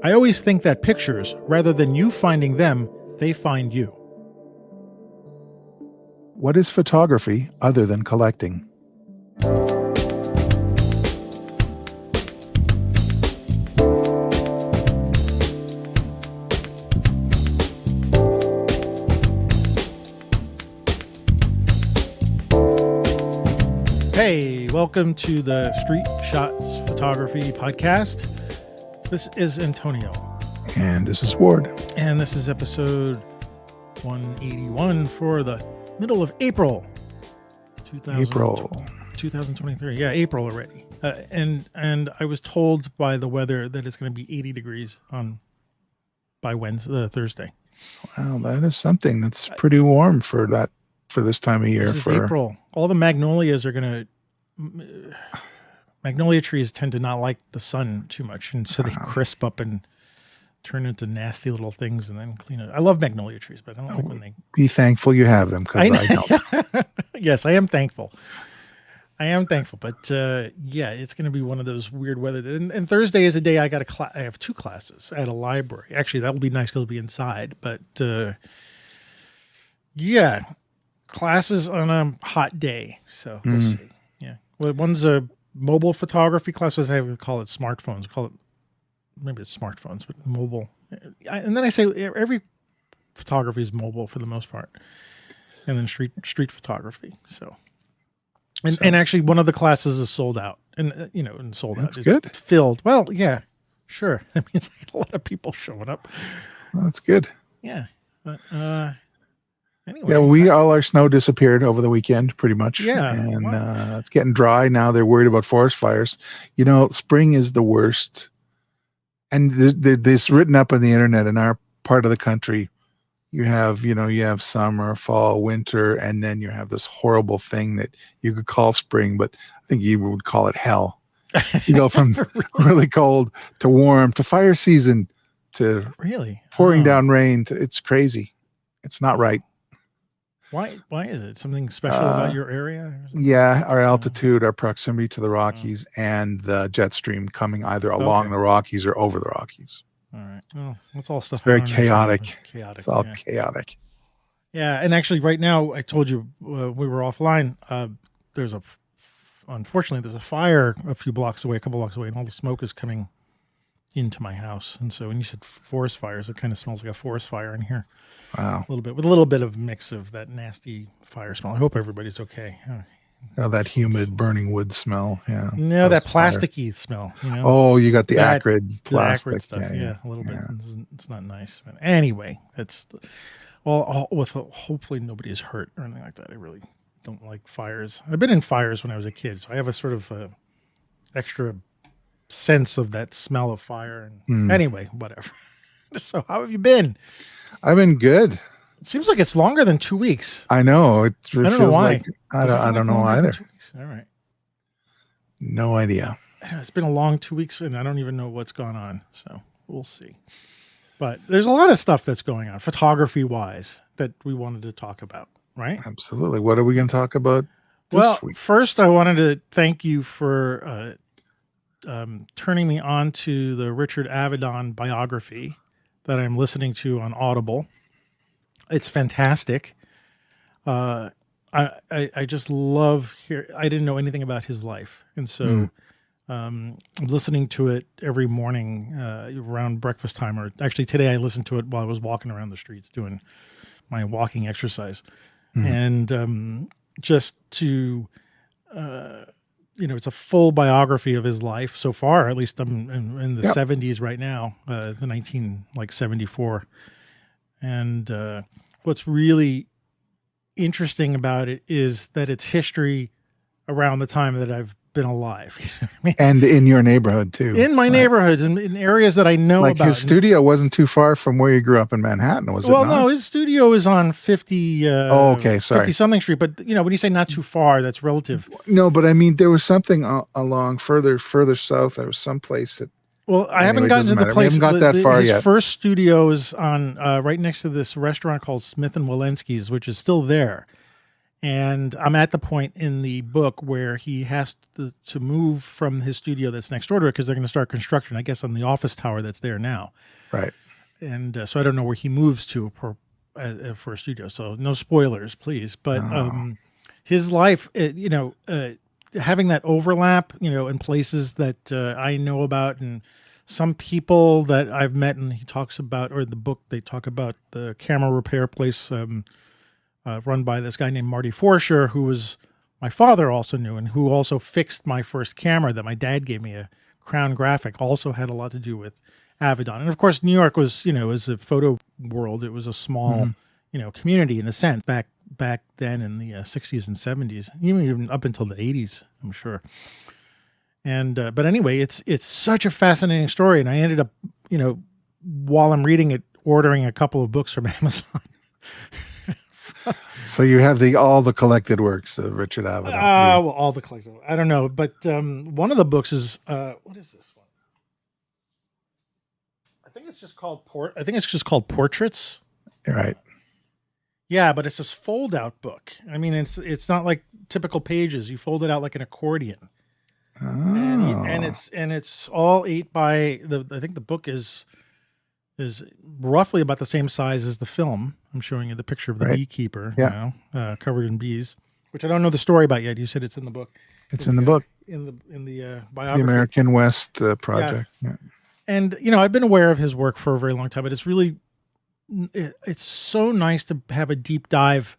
I always think that pictures, rather than you finding them, they find you. What is photography other than collecting? Hey, welcome to the Street Shots Photography Podcast. This is Antonio. And this is Ward. And this is episode 181 for the middle of April. 2023. Yeah, April already. And I was told by the weather that it's going to be 80 degrees by Thursday. Wow, that is something. That's pretty warm for this time of year. This is April. All the magnolias are going to... Magnolia trees tend to not like the sun too much, and so they crisp up and turn into nasty little things and then clean it. I love magnolia trees, but I don't like when they... Be thankful you have them, because I don't. Yes, I am thankful. But yeah, it's going to be one of those weird weather. And Thursday is a day I have two classes at a library. Actually, that will be nice because it'll be inside. But yeah, classes on a hot day. So we'll see. Yeah. Well, one's a mobile photography class. As I would call it smartphones. Maybe it's smartphones, but mobile. And then I say every photography is mobile for the most part. And then street photography. So. And actually, one of the classes is sold out, and sold that's out. Good. It's filled. Well, yeah, sure. That means a lot of people showing up. Well, that's good. Yeah, but anyway. Yeah, all our snow disappeared over the weekend, pretty much. Yeah, and it's getting dry now. They're worried about forest fires. Spring is the worst, and this written up on the internet in our part of the country. You have summer, fall, winter, and then you have this horrible thing that you could call spring, but I think you would call it hell. You go from really cold to warm to fire season to really pouring down rain. It's crazy. It's not right. Why is it? Something special about your area? Yeah, our altitude, our proximity to the Rockies, and the jet stream coming either along the Rockies or over the Rockies. All right. Well, it's all stuff. It's very chaotic. It's all chaotic. Yeah, and actually, right now, I told you we were offline. Unfortunately, there's a fire a couple blocks away, and all the smoke is coming into my house. And so, when you said forest fires, it kind of smells like a forest fire in here. Wow. With a little bit of mix of that nasty fire smell. I hope everybody's okay. Oh, that humid burning wood smell. Yeah. No, that plasticky smell. Oh, you got acrid plastic. Acrid stuff. Yeah, a little bit. It's not nice. But anyway, hopefully nobody is hurt or anything like that. I really don't like fires. I've been in fires when I was a kid, so I have a sort of extra sense of that smell of fire. And anyway, whatever. So how have you been? I've been good. It seems like it's longer than 2 weeks. I know. It I don't feels know why. like I don't know either. All right. No idea. It's been a long 2 weeks, and I don't even know what's gone on. So we'll see. But there's a lot of stuff that's going on, photography-wise, that we wanted to talk about, right? Absolutely. What are we going to talk about this week? First, I wanted to thank you for turning me on to the Richard Avedon biography that I'm listening to on Audible. It's fantastic. I just love I didn't know anything about his life. And so I'm listening to it every morning around breakfast time. Or actually today I listened to it while I was walking around the streets doing my walking exercise. And just to, it's a full biography of his life so far. At least I'm in the 70s right now, the 1974. And what's really interesting about it is that it's history around the time that I've been alive. And in your neighborhood too. In my neighborhoods and in areas that I know about. His studio wasn't too far from where you grew up in Manhattan, was it not? Well, no, his studio is on 50 okay, sorry. 50 something street, but when you say not too far, that's relative. No, but I mean there was something along further south. There was some place that Well, I haven't gotten to the place. We haven't got that far yet. His first studio is on right next to this restaurant called Smith and Walensky's, which is still there. And I'm at the point in the book where he has to move from his studio that's next door to it because they're going to start construction, I guess, on the office tower that's there now. Right. And so I don't know where he moves to for a studio. So no spoilers, please. But his life, having that overlap, in places that I know about, and some people that I've met, and he talks about, or the book, they talk about the camera repair place run by this guy named Marty Forsher, who was my father also knew, and who also fixed my first camera that my dad gave me, a Crown Graphic, also had a lot to do with Avedon. And of course, New York was, was a photo world. It was a small, community in a sense back then in the 60s and 70s, even up until the 80s, I'm sure. And but anyway, it's such a fascinating story, and I ended up, while I'm reading it, ordering a couple of books from Amazon. So you have all the collected works of Richard Avedon. Well, all the collected. I don't know, but one of the books is what is this one? I think it's just called Portraits. Right. Yeah, but it's this fold-out book. I mean, it's not like typical pages. You fold it out like an accordion. Oh. And it's all 8 by I think the book is roughly about the same size as the film. I'm showing you the picture of the beekeeper, covered in bees, which I don't know the story about yet. You said it's in the book. It's in the book. In the biography. The American West project. Yeah. And I've been aware of his work for a very long time, but it's really it's so nice to have a deep dive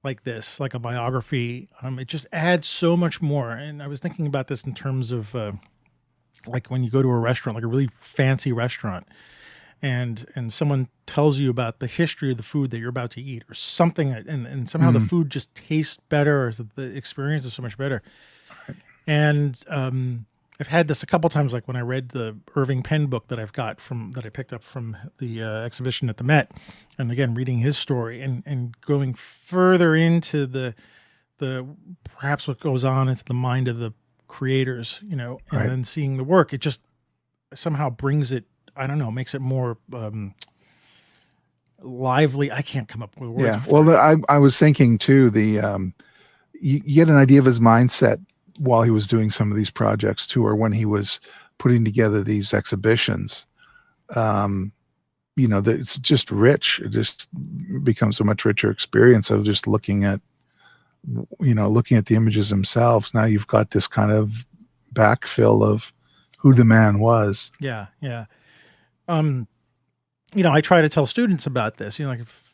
like this, like a biography. It just adds so much more. And I was thinking about this in terms of like when you go to a restaurant, like a really fancy restaurant, and someone tells you about the history of the food that you're about to eat or something, and somehow the food just tastes better, or the experience is so much better. Right. And I've had this a couple times, like when I read the Irving Penn book that I picked up from the exhibition at the Met, and again reading his story and going further into the perhaps what goes on into the mind of the creators, and then seeing the work, it just somehow brings it. I don't know, makes it more lively. I can't come up with words. Yeah. Well, I was thinking too, you get an idea of his mindset while he was doing some of these projects too, or when he was putting together these exhibitions. That it's just rich. It just becomes a much richer experience of just looking at the images themselves. Now you've got this kind of backfill of who the man was. Yeah. Yeah. I try to tell students about this, like if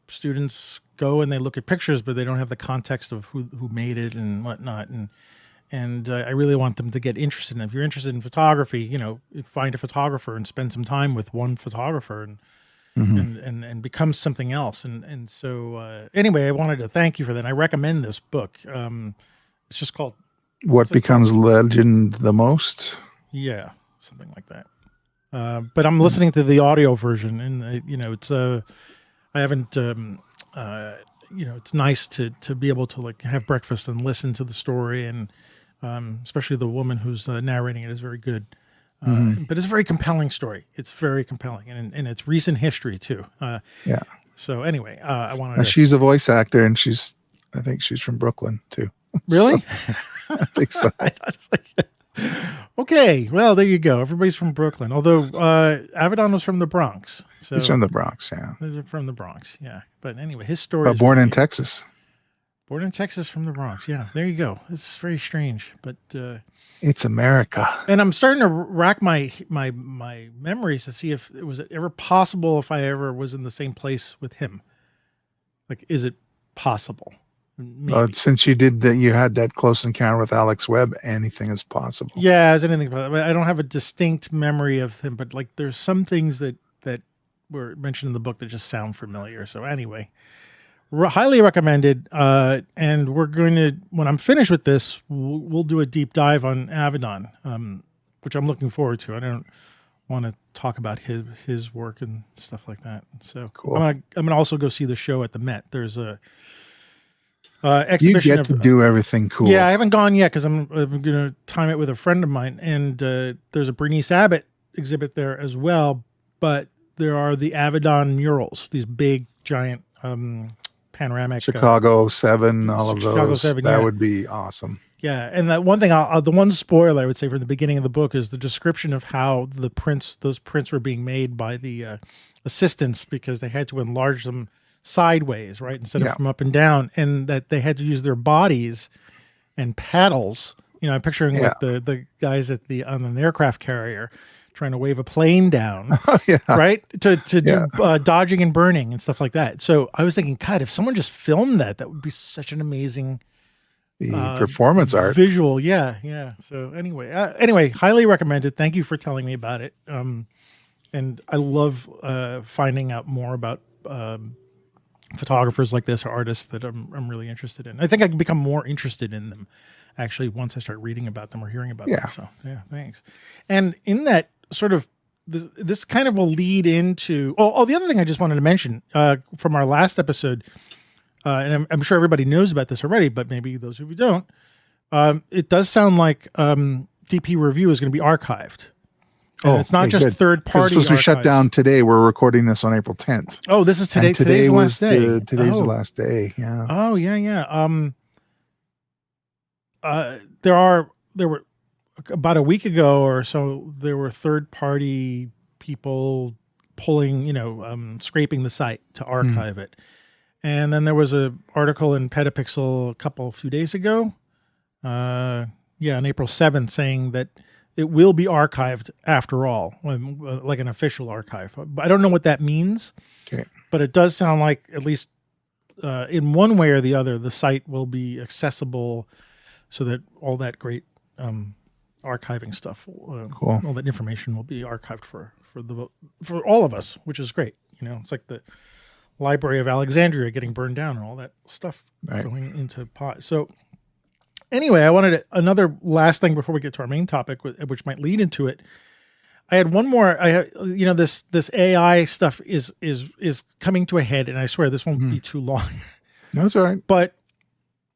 students go and they look at pictures, but they don't have the context of who made it and whatnot. And I really want them to get interested in it. If you're interested in photography, find a photographer and spend some time with one photographer and become something else. And so, anyway, I wanted to thank you for that. I recommend this book. It's just called What Becomes Legend the Most. Yeah. Something like that. But I'm listening to the audio version, and it's I haven't it's nice to be able to like have breakfast and listen to the story, and especially the woman who's narrating it is very good. But it's a very compelling story. It's very compelling, and it's recent history too. Yeah. So anyway, I wanted. She's a voice actor, and I think she's from Brooklyn too. Really? I think so. Okay, well, there you go. Everybody's from Brooklyn. Although Avedon was from the Bronx. So he's from the Bronx, yeah. He's from the Bronx, yeah. But anyway, his story is born in Texas. Born in Texas from the Bronx, yeah. There you go. It's very strange, but it's America. And I'm starting to rack my memories to see if it was ever possible if I ever was in the same place with him. Like, is it possible? Since you had that close encounter with Alex Webb, anything is possible. Yeah, is anything possible? I don't have a distinct memory of him, but like there's some things that were mentioned in the book that just sound familiar. So anyway, highly recommended. And we're going to, when I'm finished with this, we'll do a deep dive on Avedon, which I'm looking forward to. I don't want to talk about his work and stuff like that. So cool. I'm gonna also go see the show at the Met. There's a exhibition. You get to do everything cool. Yeah, I haven't gone yet because I'm going to time it with a friend of mine, and there's a Bernice Abbott exhibit there as well. But there are the Avedon murals, these big, giant panoramic. Chicago 7, all of Chicago those. 7, that yeah. would be awesome. Yeah, and that one thing, the one spoiler I would say from the beginning of the book is the description of how those prints were being made by the assistants, because they had to enlarge them sideways, right, instead of from up and down, and that they had to use their bodies and paddles. I'm picturing like the guys on an aircraft carrier trying to wave a plane down, right, to do dodging and burning and stuff like that. So I was thinking, God, if someone just filmed that would be such an amazing performance art visual. Yeah. So anyway, highly recommended. Thank you for telling me about it. And I love finding out more about photographers like this, or artists that I'm really interested in. I think I can become more interested in them actually once I start reading about them or hearing about them. So yeah, thanks. And in that sort of this kind of will lead into the other thing I just wanted to mention from our last episode. And I'm sure everybody knows about this already, but maybe those of you don't. It does sound like DP Review is going to be archived. And it's not just third party. It's supposed to shut down today. We're recording this on April 10th. Oh, this is today. Today's the last day. Today's the last day. Yeah. Oh, yeah. There were about a week ago or so, there were third party people pulling, scraping the site to archive it. And then there was an article in Petapixel a few days ago, on April 7th, saying that it will be archived after all, like an official archive. I don't know what that means, but it does sound like, at least in one way or the other, the site will be accessible so that all that great archiving stuff, all that information will be archived for all of us, which is great. It's like the Library of Alexandria getting burned down and all that stuff going into pot. So anyway, I wanted another last thing before we get to our main topic, which might lead into it. I had one more. This AI stuff is coming to a head, and I swear this won't be too long. No, it's all right. But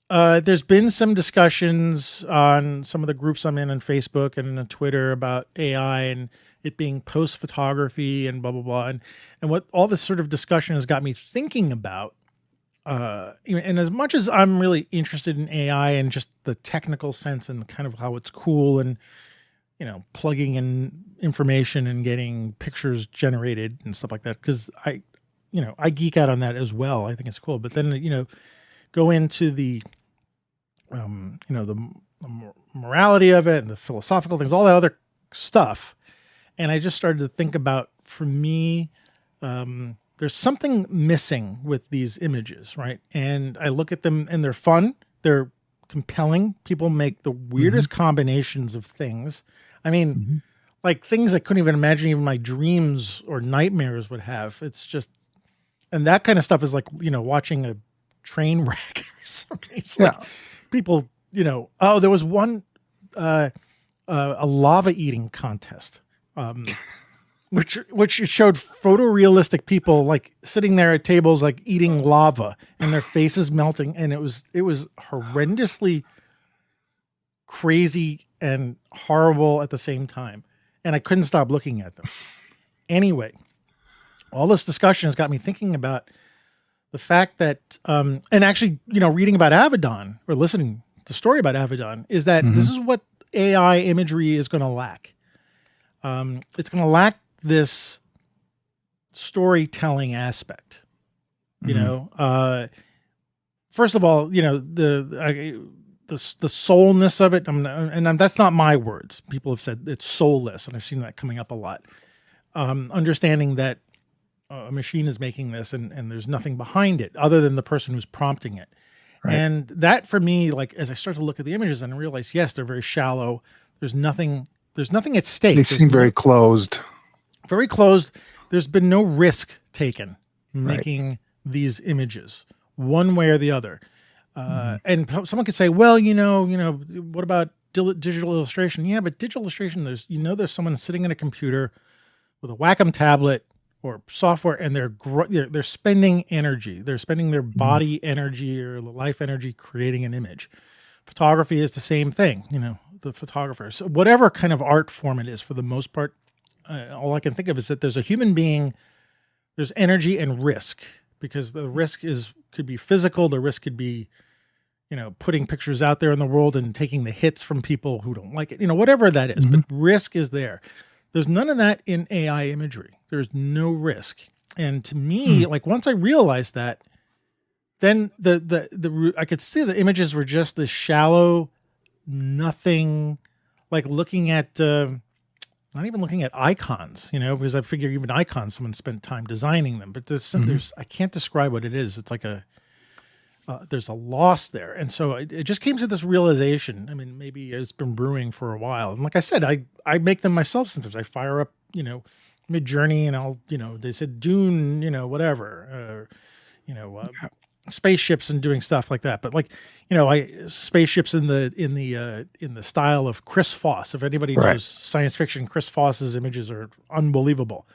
there's been some discussions on some of the groups I'm in on Facebook and on Twitter about AI and it being post photography and blah, blah, blah. And what all this sort of discussion has got me thinking about, and as much as I'm really interested in AI and just the technical sense and kind of how it's cool and, plugging in information and getting pictures generated and stuff like that. Cause I geek out on that as well. I think it's cool, but then, go into the morality of it and the philosophical things, all that other stuff. And I just started to think about, for me, there's something missing with these images, right? And I look at them and they're fun. They're compelling. People make the weirdest combinations of things. I mean, like things I couldn't even imagine even my dreams or nightmares would have. It's just, and that kind of stuff is like, watching a train wreck or something. It's like people, there was one, a lava eating contest. Which showed photorealistic people like sitting there at tables like eating lava and their faces melting, and it was horrendously crazy and horrible at the same time, and I couldn't stop looking at them. Anyway, all this discussion has got me thinking about the fact that and actually reading about Avedon or listening to the story about Avedon is that this is what AI imagery is going to lack. It's going to lack this storytelling aspect, first of all, the soulness of it. That's not my words. People have said it's soulless, and I've seen that coming up a lot. Understanding that a machine is making this and there's nothing behind it other than the person who's prompting it. Right. And that for me, like, as I start to look at the images and I realize, yes, they're very shallow. There's nothing at stake. They seem very closed. Very closed. There's been no risk taken making these images one way or the other. And someone could say, well, what about digital illustration? Yeah, but digital illustration, there's someone sitting in a computer with a Wacom tablet or software, and they're spending energy. They're spending their body energy or life energy creating an image. Photography is the same thing, the photographers. So whatever kind of art form it is, for the most part, all I can think of is that there's a human being, there's energy and risk, because the risk is could be physical. The risk could be, putting pictures out there in the world and taking the hits from people who don't like it, whatever that is. But risk is there. There's none of that in AI imagery. There's no risk. And to me, like once I realized that, then I could see the images were just this shallow, nothing, like looking at, not even looking at icons, because I figure even icons, someone spent time designing them, but there's, I can't describe what it is. It's like there's a loss there. And so it just came to this realization. I mean, maybe it's been brewing for a while. And like I said, I make them myself sometimes. I fire up, Mid-Journey and I'll, they said Dune, whatever, spaceships and doing stuff like that. But like, spaceships in the style of Chris Foss. If anybody knows science fiction, Chris Foss's images are unbelievable.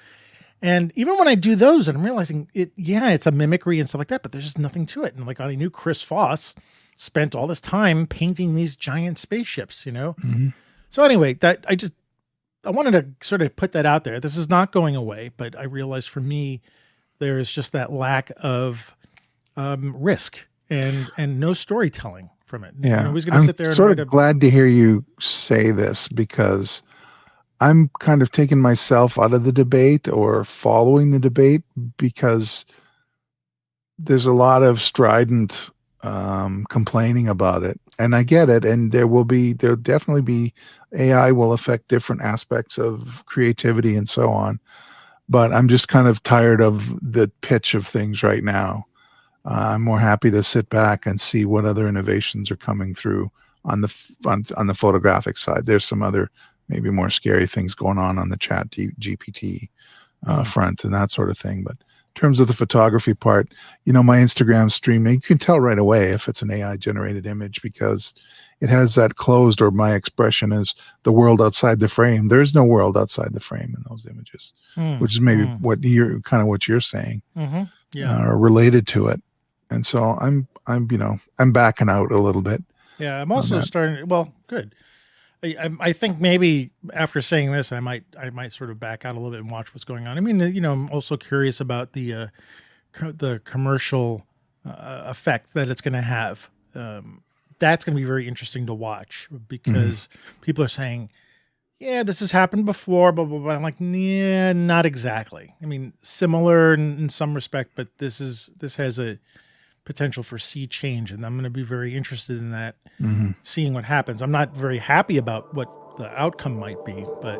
And even when I do those, and I'm realizing it's a mimicry and stuff like that, but there's just nothing to it. And like I knew Chris Foss spent all this time painting these giant spaceships, So anyway, I wanted to sort of put that out there. This is not going away, but I realized for me, there is just that lack of risk and no storytelling from it. Yeah, nobody's going to sit there. I'm sort of glad to hear you say this because I'm kind of taking myself out of the debate or following the debate because there's a lot of strident complaining about it, and I get it. And there'll definitely be AI will affect different aspects of creativity and so on. But I'm just kind of tired of the pitch of things right now. I'm more happy to sit back and see what other innovations are coming through on the photographic side. There's some other maybe more scary things going on the chat GPT front and that sort of thing. But in terms of the photography part, my Instagram stream, you can tell right away if it's an AI generated image because it has that closed, or my expression is the world outside the frame. There's no world outside the frame in those images, which is maybe what you're saying, or related to it. And so I'm backing out a little bit. Yeah. I'm also starting. Well, good. I think maybe after saying this, I might sort of back out a little bit and watch what's going on. I mean, I'm also curious about the commercial effect that it's going to have. That's going to be very interesting to watch because people are saying, yeah, this has happened before, blah, blah, blah. I'm like, yeah, not exactly. I mean, similar in some respect, but this has a potential for sea change, and I'm going to be very interested in that, seeing what happens. I'm not very happy about what the outcome might be, but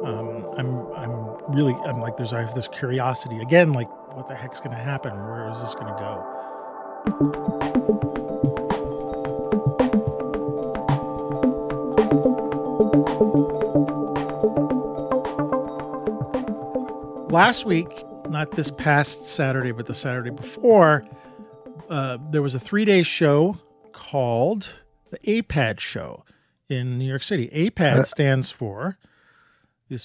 I'm like, I have this curiosity again, like what the heck's going to happen? Where is this going to go? Last week, not this past Saturday, but the Saturday before, there was a 3-day show called the Aipad Show in New York City. Aipad stands for the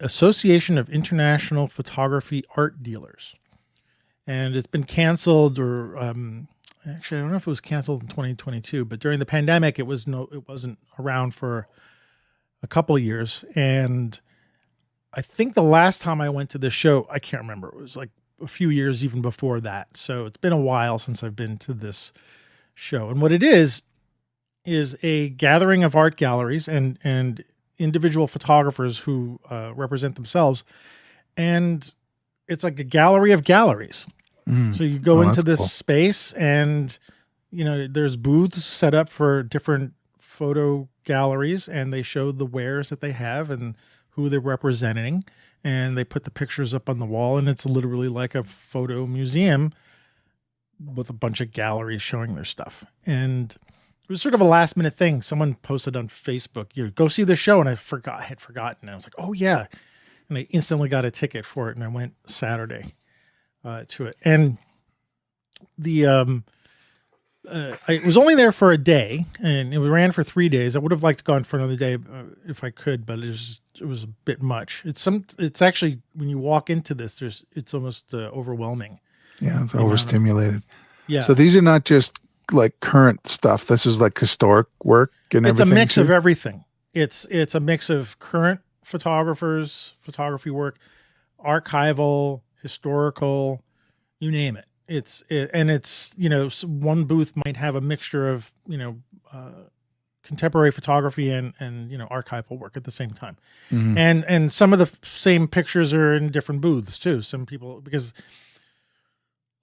Association of International Photography Art Dealers. And it's been canceled, or actually, I don't know if it was canceled in 2022, but during the pandemic, it wasn't around for a couple of years. And I think the last time I went to this show, I can't remember. It was like a few years even before that. So it's been a while since I've been to this show. And what it is a gathering of art galleries and individual photographers who represent themselves. And it's like a gallery of galleries. So you go into this space and, there's booths set up for different photo galleries, and they show the wares that they have and who they're representing. And they put the pictures up on the wall, and it's literally like a photo museum with a bunch of galleries showing their stuff. And it was sort of a last minute thing. Someone posted on Facebook, go see the show. And I had forgotten. I was like, oh yeah. And I instantly got a ticket for it. And I went Saturday to it. And I was only there for a day, and it ran for 3 days. I would have liked to go on for another day if I could, but it was a bit much. It's actually, when you walk into this, it's almost overwhelming. Yeah, it's overstimulated. Yeah. So these are not just like current stuff. This is like historic work and it's everything. A mix too? of everything. It's a mix of current photography work, archival, historical, you name it. it's one booth might have a mixture of contemporary photography and archival work at the same time. Mhm. And some of the same pictures are in different booths too. Some people, because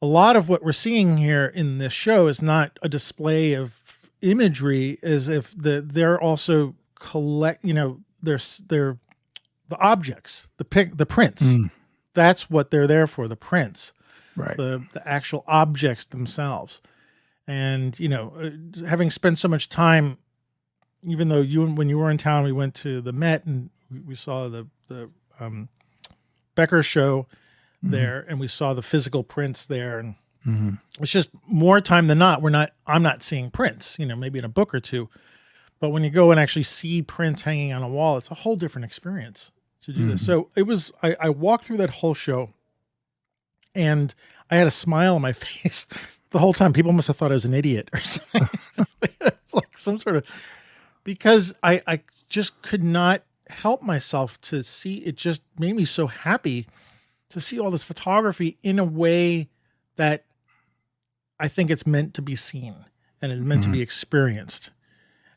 a lot of what we're seeing here in this show is not a display of imagery, as if they're also they're the objects, the prints. Mm. That's what they're there for, the prints, Right. the actual objects themselves. And, having spent so much time, even though when you were in town, we went to the Met and we saw the Becker show there, and we saw the physical prints there. And it's just more time than not. I'm not seeing prints, maybe in a book or two, but when you go and actually see prints hanging on a wall, it's a whole different experience to do this. So I walked through that whole show and I had a smile on my face the whole time. People must have thought I was an idiot or something. Like some sort of, because I just could not help myself to see. It just made me so happy to see all this photography in a way that I think it's meant to be seen and it's meant to be experienced.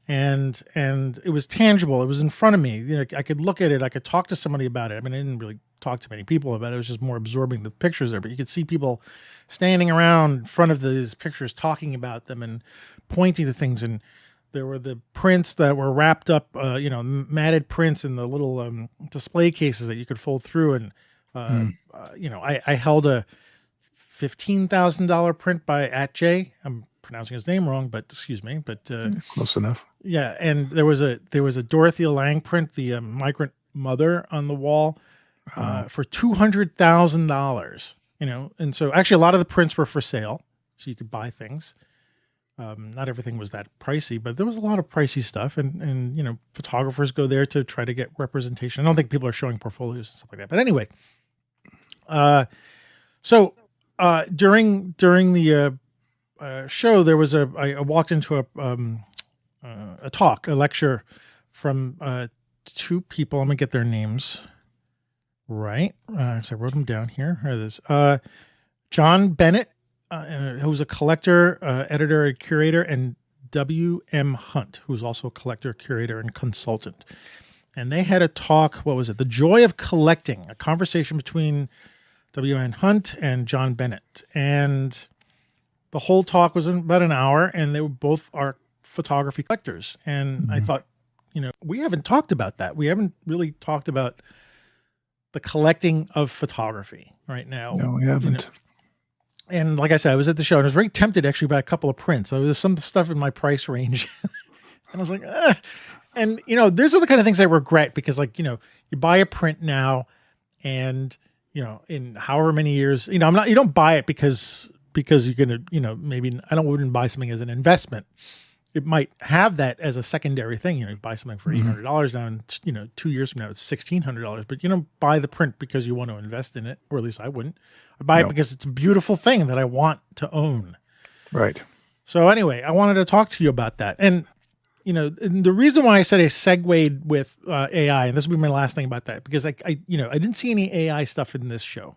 And it was tangible. It was in front of me. I could look at it. I could talk to somebody about it. I mean, I didn't really talk to many people about it. I was just more absorbing the pictures there, but you could see people standing around in front of these pictures, talking about them and pointing to things. And there were the prints that were wrapped up, matted prints in the little display cases that you could fold through. And, I held a $15,000 print by Atjay. I'm pronouncing his name wrong, but excuse me, but close enough. Yeah. And there was a Dorothea Lange print, the migrant mother on the wall, for $200,000, and so actually a lot of the prints were for sale, so you could buy things. Not everything was that pricey, but there was a lot of pricey stuff, and photographers go there to try to get representation. I don't think people are showing portfolios and stuff like that, but anyway, so during the show, there was I walked into a lecture from two people. I'm gonna get their names right. So I wrote them down here. Here it is. John Bennett, who's a collector, editor, and curator, and W.M. Hunt, who's also a collector, curator, and consultant. And they had a talk. What was it? The Joy of Collecting, a conversation between W.M. Hunt and John Bennett. And the whole talk was about an hour, and they were both are photography collectors. And I thought, we haven't talked about that. We haven't really talked about the collecting of photography right now. No, we haven't. And like I said, I was at the show and I was very tempted actually by a couple of prints. There was some stuff in my price range. And I was like, And, these are the kind of things I regret because, you buy a print now and, in however many years, you don't buy it because you're going to, maybe wouldn't buy something as an investment. It might have that as a secondary thing. You buy something for $800 now and, 2 years from now, it's $1,600, but you don't buy the print because you want to invest in it, or at least I wouldn't. I buy it because it's a beautiful thing that I want to own. Right. So anyway, I wanted to talk to you about that. And, and the reason why I said I segued with AI, and this will be my last thing about that, because I didn't see any AI stuff in this show,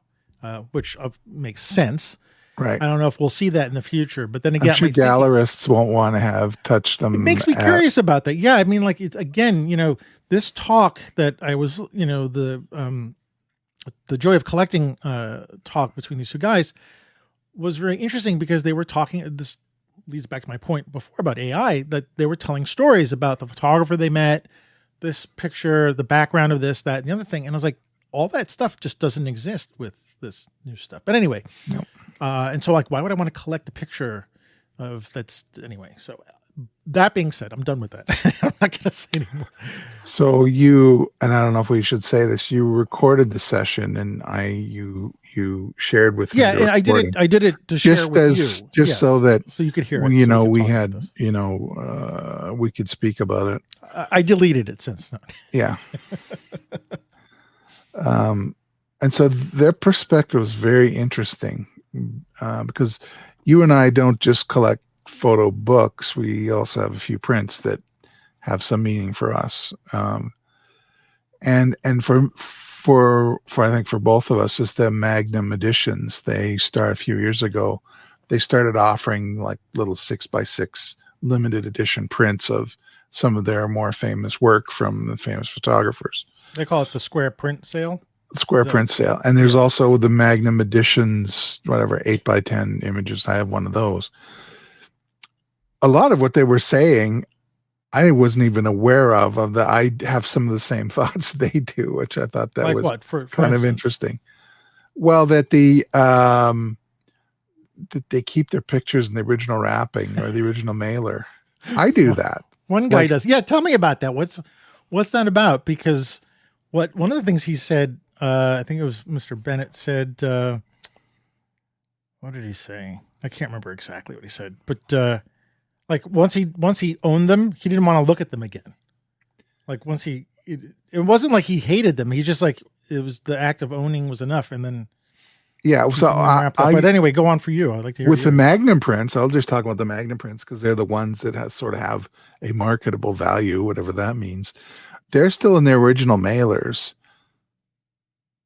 which makes sense. Right. I don't know if we'll see that in the future, but then again, I'm sure gallerists won't want to have touched them. It makes me curious about that. Yeah. I mean, again, this talk that I was, the Joy of Collecting talk between these two guys was very interesting because they were talking, this leads back to my point before about AI, that they were telling stories about the photographer they met, this picture, the background of this, that, and the other thing. And I was like, all that stuff just doesn't exist with this new stuff. But anyway, and so why would I want to collect a picture of that's anyway? So that being said, I'm done with that. I'm not going to say anymore. So and I don't know if we should say this, you recorded the session and you shared with me. Yeah, and I did it to share with you. Just so that so you could hear it. We had, we could speak about it. I deleted it since. Yeah. And so their perspective was very interesting because you and I don't just collect photo books. We also have a few prints that have some meaning for us. And for I think for both of us is the Magnum editions. They start a few years ago. They started offering like little 6x6 limited edition prints of some of their more famous work from the famous photographers. They call it the square print sale. Square print sale. And there's also the Magnum editions, whatever, 8x10 images. I have one of those. A lot of what they were saying, I wasn't even aware of that. I have some of the same thoughts they do, which I thought that like was what? For kind instance? of interesting. Well, that they keep their pictures in the original wrapping or the original mailer. I do that. One guy does. Yeah, tell me about that. What's that about? Because one of the things he said, I think it was Mr. Bennett said, what did he say? I can't remember exactly what he said, but like once he owned them, he didn't want to look at them again. Like it wasn't like he hated them. He just like, it was the act of owning was enough. And then, yeah. So but anyway, go on for you. I'd like to hear with the Magnum prints. I'll just talk about the Magnum prints because they're the ones that have a marketable value, whatever that means. They're still in their original mailers.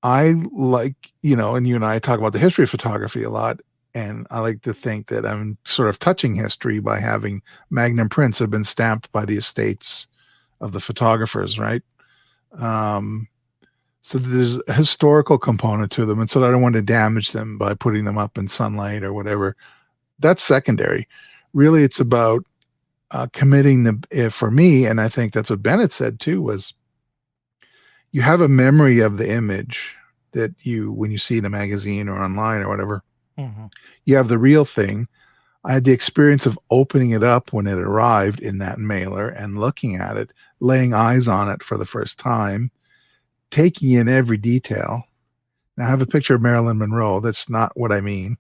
I like, and you and I talk about the history of photography a lot. And I like to think that I'm sort of touching history by having Magnum prints that have been stamped by the estates of the photographers, right? So there's a historical component to them. And so I don't want to damage them by putting them up in sunlight or whatever. That's secondary. Really, it's about committing for me, and I think that's what Bennett said too, was you have a memory of the image that when you see in a magazine or online or whatever, you have the real thing. I had the experience of opening it up when it arrived in that mailer and looking at it, laying eyes on it for the first time, taking in every detail. Now I have a picture of Marilyn Monroe. That's not what I mean.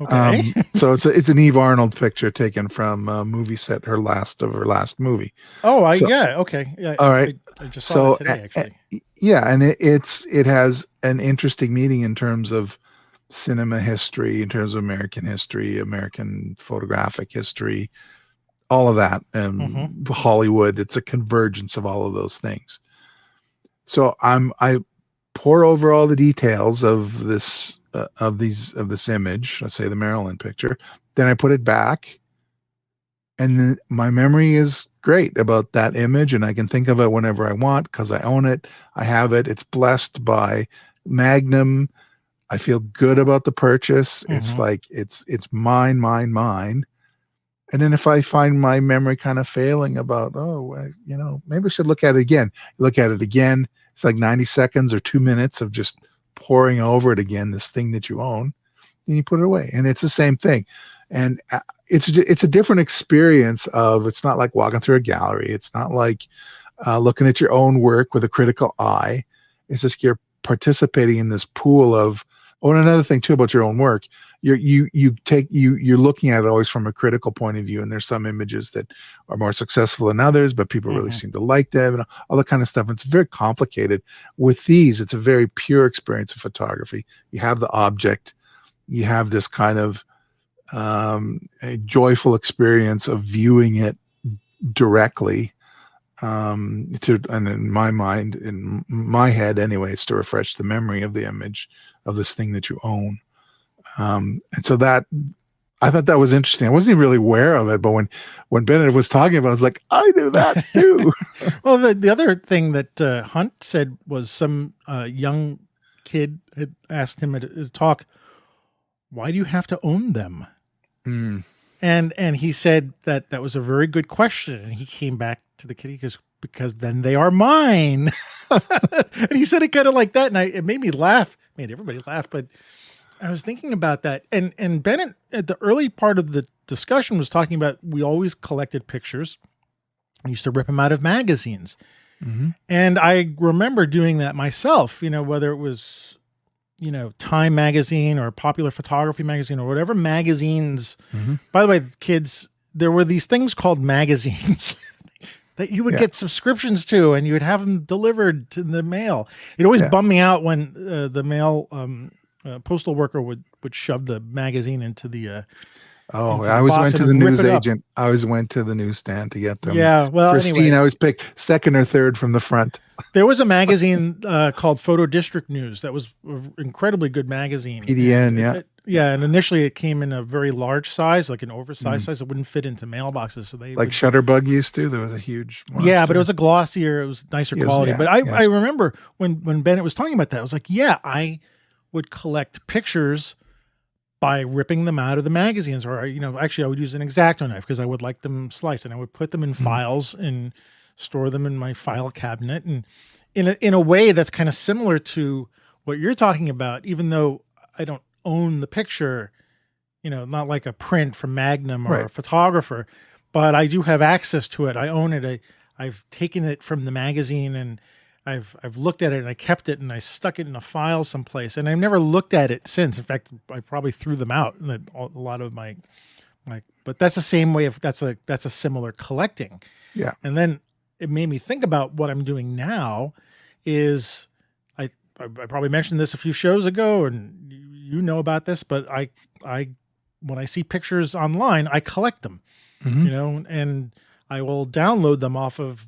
Okay. So it's an Eve Arnold picture taken from a movie set, her last movie. Oh, okay. Yeah. All right. I just saw that today, actually. Yeah, and it has an interesting meaning in terms of cinema history, in terms of American history, American photographic history, all of that, and Hollywood. It's a convergence of all of those things. So I pour over all the details of this this image. Let's say the Maryland picture. Then I put it back, and then my memory is great about that image, and I can think of it whenever I want because I own it. I have it. It's blessed by Magnum. I feel good about the purchase. It's like it's mine. And then if I find my memory kind of failing about, maybe I should look at it again. Look at it again. It's like 90 seconds or 2 minutes of just pouring over it again, this thing that you own, and you put it away. And it's the same thing. And it's a different experience it's not like walking through a gallery. It's not like looking at your own work with a critical eye. It's just you're participating in this pool of, and another thing too about your own work, you're looking at it always from a critical point of view. And there's some images that are more successful than others, but people really seem to like them and all that kind of stuff. And it's very complicated. With these, it's a very pure experience of photography. You have the object, you have this kind of a joyful experience of viewing it directly. And in my mind, in my head anyway, it's to refresh the memory of the image of this thing that you own. And so that, I thought that was interesting. I wasn't even really aware of it, but when Bennett was talking about it, I was like, I do that too. Well, the other thing that Hunt said was some young kid had asked him at his talk, why do you have to own them? And he said that was a very good question. And he came back to the kid, because then they are mine. And he said it kind of like that. And it made me laugh, made everybody laugh. But I was thinking about that. And Bennett, at the early part of the discussion, was talking about, we always collected pictures. I used to rip them out of magazines. And I remember doing that myself, whether it was, Time magazine or Popular Photography magazine or whatever magazines. By the way, kids, there were these things called magazines that you would get subscriptions to, and you would have them delivered to the mail. It always bummed me out when the mail postal worker would shove the magazine into the Oh, into I the always box went and to the would rip news it up. agent. I always went to the newsstand to get them. Yeah. Well, Pristine. anyway, I always pick second or third from the front. there was a magazine called Photo District News that was an incredibly good magazine. And PDN, yeah. yeah, and initially it came in a very large size, like an oversized Mm. size. It wouldn't fit into mailboxes, so they Like would. Shutterbug used to. There was a huge monster. Yeah, but it was a glossier, it was nicer Yes, quality. yeah, But I yes. remember when Bennett was talking about that, I was like, yeah, I would collect pictures by ripping them out of the magazines, or actually I would use an X-Acto knife because I would like them sliced, and I would put them in files and store them in my file cabinet, and in a way that's kind of similar to what you're talking about, even though I don't own the picture, not like a print from Magnum or Right. a photographer, but I do have access to it. I own it. I've taken it from the magazine and I've looked at it and I kept it and I stuck it in a file someplace, and I've never looked at it since. In fact, I probably threw them out. And a lot of my, but that's the same way of that's a similar collecting. Yeah. And then it made me think about what I'm doing now. Is I probably mentioned this a few shows ago, and you know about this, but I when I see pictures online, I collect them. Mhm. And I will download them off of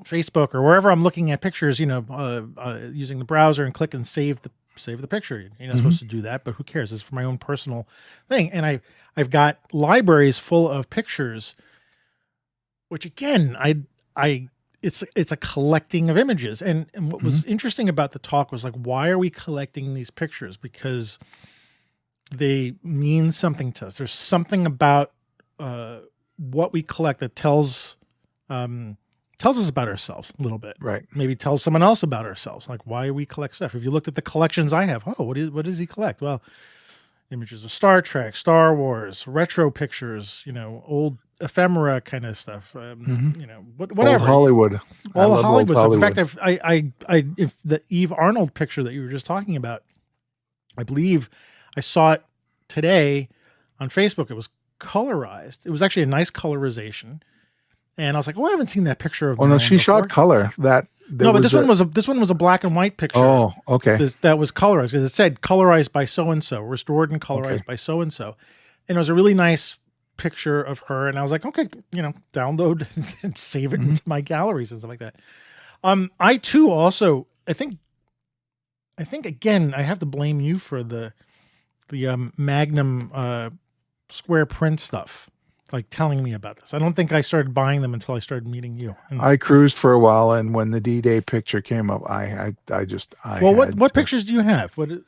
Facebook or wherever I'm looking at pictures, using the browser, and click and save the picture. You're not supposed to do that, but who cares? It's for my own personal thing. And I've got libraries full of pictures, which again, it's a collecting of images. And what was interesting about the talk was like, why are we collecting these pictures? Because they mean something to us. There's something about what we collect that tells us about ourselves a little bit. Right. Maybe tells someone else about ourselves, like why we collect stuff. If you looked at the collections I have, what does he collect? Well, images of Star Trek, Star Wars, retro pictures, old ephemera kind of stuff. Whatever. Old Hollywood. All the love Hollywood old stuff. In fact, if the Eve Arnold picture that you were just talking about, I believe I saw it today on Facebook. It was colorized. It was actually a nice colorization. And I was like, I haven't seen that picture of. Oh no, she shot color. But this one was a black and white picture. Oh, okay. That was colorized because it said colorized by so and so, restored and colorized by so and so, and it was a really nice picture of her. And I was like, okay, download and save it into my galleries and stuff like that. I too also I think again I have to blame you for the Magnum square print stuff. Like telling me about this. I don't think I started buying them until I started meeting you. I cruised for a while, and when the D-Day picture came up, what pictures do you have? What you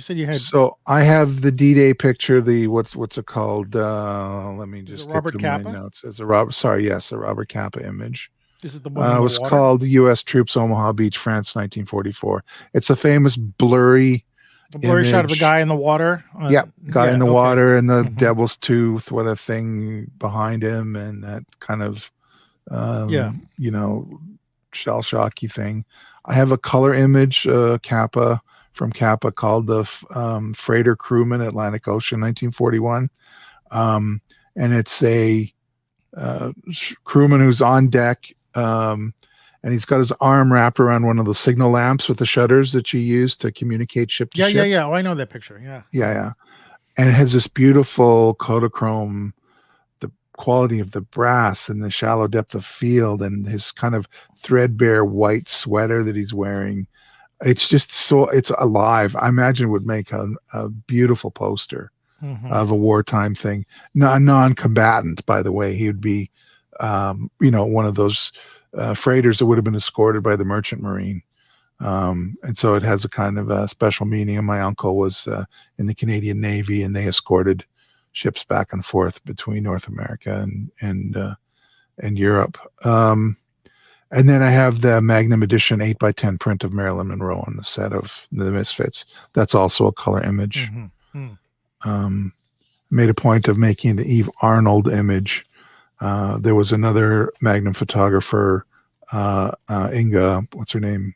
said you had? So I have the D-Day picture. The what's it called? Let me just get Robert to Capa? my notes. It's a Robert Capa image. Is it the one? It was called U.S. Troops, Omaha Beach, France, 1944. It's a famous blurry. The blurry shot of the guy in the water. Guy in the water and the devil's tooth, what a thing behind him, and that kind of, shell shocky thing. I have a color image, Kappa from Kappa called the Freighter Crewman, Atlantic Ocean, 1941. And it's a crewman who's on deck. And he's got his arm wrapped around one of the signal lamps with the shutters that you use to communicate ship to ship. Yeah. Oh, I know that picture. Yeah. And it has this beautiful Kodachrome, the quality of the brass and the shallow depth of field and his kind of threadbare white sweater that he's wearing. It's just it's alive. I imagine it would make a beautiful poster of a wartime thing. Non-combatant, by the way. He would be, one of those freighters that would have been escorted by the Merchant Marine. And so it has a kind of a special meaning. And my uncle was in the Canadian Navy, and they escorted ships back and forth between North America and Europe. And then I have the Magnum Edition 8x10 print of Marilyn Monroe on the set of The Misfits. That's also a color image. Made a point of making the Eve Arnold image. There was another Magnum photographer, Inga, what's her name?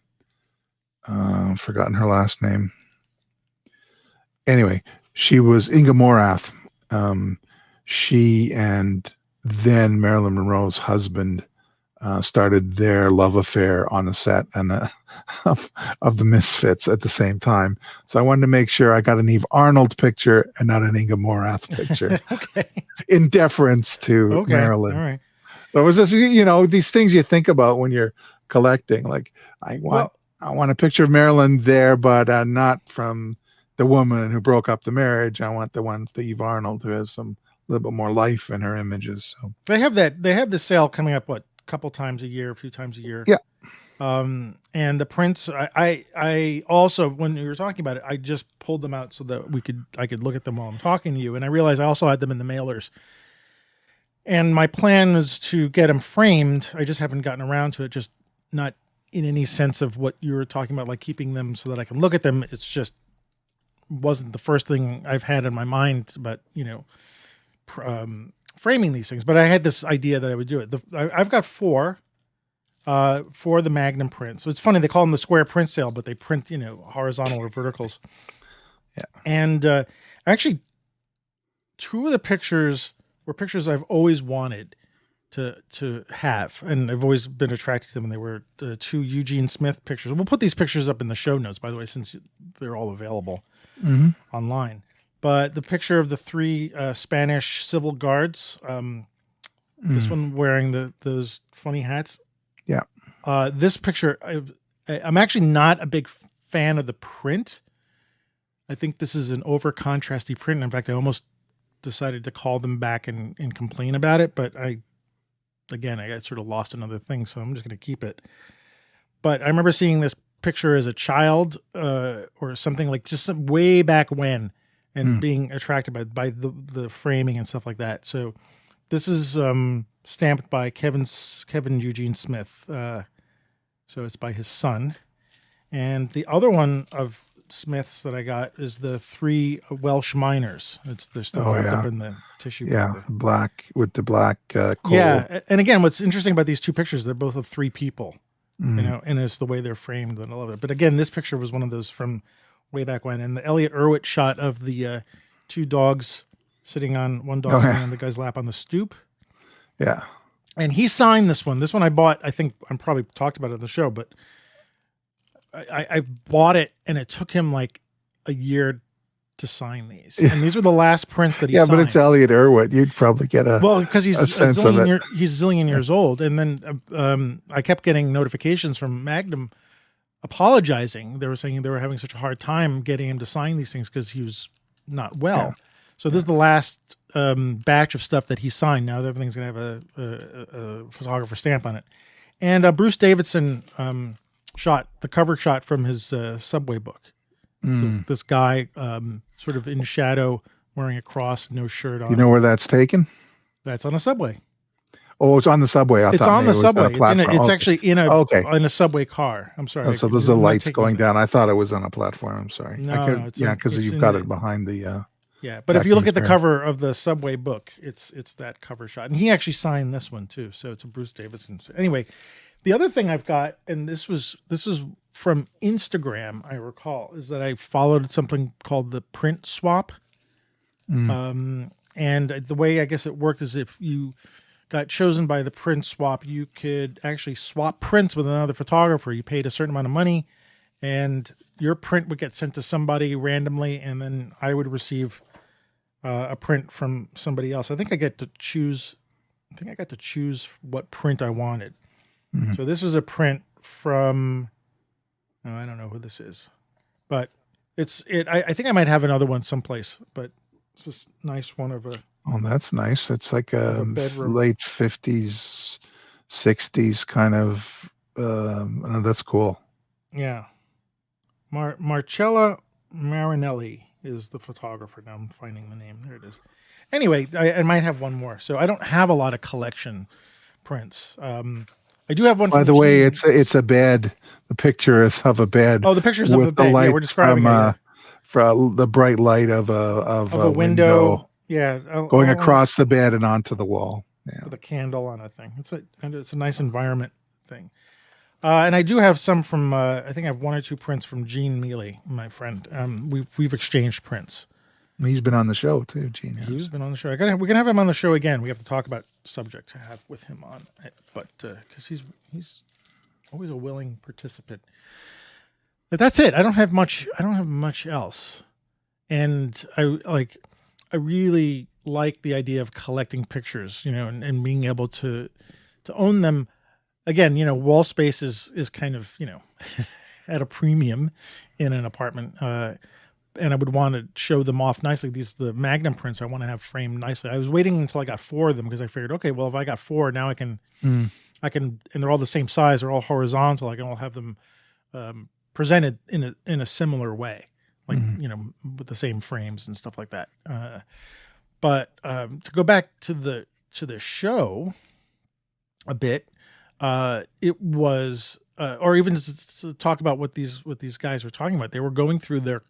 Forgotten her last name. Anyway, she was Inga Morath. She and then Marilyn Monroe's husband started their love affair on the set and of the Misfits at the same time. So I wanted to make sure I got an Eve Arnold picture and not an Inga Morath picture. Okay. In deference to Okay. Marilyn. All right. So it was just, these things you think about when you're collecting. Like I want a picture of Marilyn there, but not from the woman who broke up the marriage. I want the one with Eve Arnold who has a little bit more life in her images. So they have the sale coming up, a couple times a year, a few times a year. Yeah. And the prints, I also, when you were talking about it, I just pulled them out so that I could look at them while I'm talking to you. And I realized I also had them in the mailers. And my plan was to get them framed. I just haven't gotten around to it, just not in any sense of what you were talking about, like keeping them so that I can look at them. It's just wasn't the first thing I've had in my mind, but framing these things. But I had this idea that I would do it. I've got four for the Magnum print. So it's funny, they call them the square print sale, but they print, horizontal or verticals. Yeah. And actually, two of the pictures were pictures I've always wanted to have, and I've always been attracted to them. And they were the two Eugene Smith pictures. We'll put these pictures up in the show notes, by the way, since they're all available online. But the picture of the three Spanish civil guards, this one wearing those funny hats. Yeah. This picture, I'm actually not a big fan of the print. I think this is an over contrasty print. In fact, I almost decided to call them back and complain about it, but I got sort of lost in other things, so I'm just going to keep it. But I remember seeing this picture as a child or something, like just way back when, and being attracted by the framing and stuff like that. So this is stamped by Kevin Eugene Smith. So it's by his son. And the other one of Smith's that I got is the three Welsh miners. They're still wrapped up in the tissue paper. Black with the black coal. Yeah, and again, what's interesting about these two pictures, they're both of three people, and it's the way they're framed, and I love it. But again, this picture was one of those from way back when, and the Elliot Erwitt shot of the two dogs sitting on one dog sitting on the guy's lap on the stoop. Yeah, and he signed this one. This one I bought. I think I'm probably talked about it on the show, but I bought it, and it took him like a year to sign these. And these were the last prints that he signed. But it's Elliot Erwitt. You'd probably get because he's a sense of it. He's a zillion years old. And then I kept getting notifications from Magnum apologizing. They were saying they were having such a hard time getting him to sign these things because he was not well. Yeah. So this is the last batch of stuff that he signed. Now everything's going to have a photographer stamp on it. And Bruce Davidson shot the cover shot from his Subway book. So this guy sort of in shadow wearing a cross, no shirt on. You know where that's taken? That's on a Subway. Oh, it's on the Subway. It's on the Subway. It's actually in a Subway car. I'm sorry. Oh, so there's the lights going down. I thought it was on a platform. I'm sorry. No, because you've got it behind the. Yeah, but if you look at the cover of the Subway book, it's that cover shot, and he actually signed this one too. So it's a Bruce Davidson. So anyway, the other thing I've got, and this was from Instagram, I recall, is that I followed something called the print swap. And the way I guess it worked is if you got chosen by the print swap, you could actually swap prints with another photographer. You paid a certain amount of money, and your print would get sent to somebody randomly, and then I would receive a print from somebody else. I think I got to choose what print I wanted. So this was a print from, I don't know who this is, but I think I might have another one someplace, but it's this nice one of a. Oh, that's nice. It's like a late 50s, 60s kind of, that's cool. Yeah. Marcella Marinelli is the photographer. Now I'm finding the name. There it is. Anyway, I might have one more. So I don't have a lot of collection prints. I do have one. By the way, it's a bed. The picture is of a bed. Oh, the pictures of a bed. Yeah, we're describing from the bright light of a window. Yeah, going across the bed and onto the wall. Yeah, with a candle on a thing. It's a nice environment thing. And I do have some from. I think I have one or two prints from Gene Mealy, my friend. We've exchanged prints. He's been on the show too, Gene. He's been on the show. We're gonna have him on the show again. We have to talk about subjects to have with him on, but because he's always a willing participant. But that's it. I don't have much else, and I really like the idea of collecting pictures, and being able to own them. Again, wall space is kind of at a premium in an apartment. And I would want to show them off nicely. The Magnum prints I want to have framed nicely. I was waiting until I got 4 of them because I figured, okay, well, if I got 4, now I can, and they're all the same size. They're all horizontal. I can all have them presented in a similar way, like, with the same frames and stuff like that. But to go back to the show a bit, it was, or even to talk about what these guys were talking about. They were going through their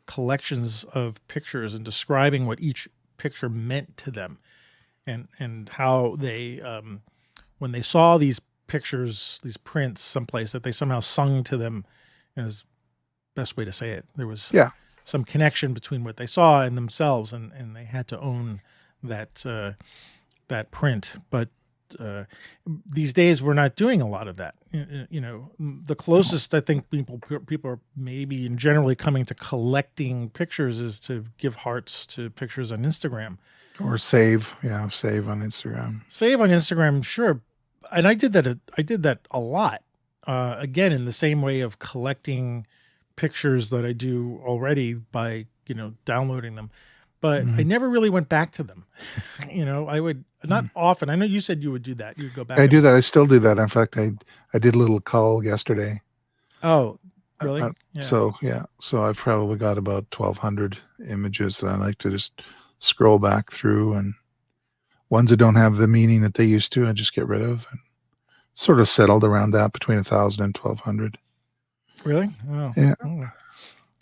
collections of pictures and describing what each picture meant to them, and how they when they saw these pictures, these prints someplace, that they somehow sung to them, is best way to say it. There was some connection between what they saw and themselves, and they had to own that print. But these days we're not doing a lot of that. The closest I think people are maybe generally coming to collecting pictures is to give hearts to pictures on Instagram or save on Instagram. Save on Instagram, sure. And I did that a lot. Again, in the same way of collecting pictures that I do already by downloading them. But I never really went back to them. I would not often. I know you said you would do that. You'd go back. I do that. I still do that. In fact, I did a little cull yesterday. Oh, really? So I've probably got about 1,200 images that I like to just scroll back through, and ones that don't have the meaning that they used to, I just get rid of. And sort of settled around that between 1,000 and 1,200. Really? Oh. Yeah. Oh.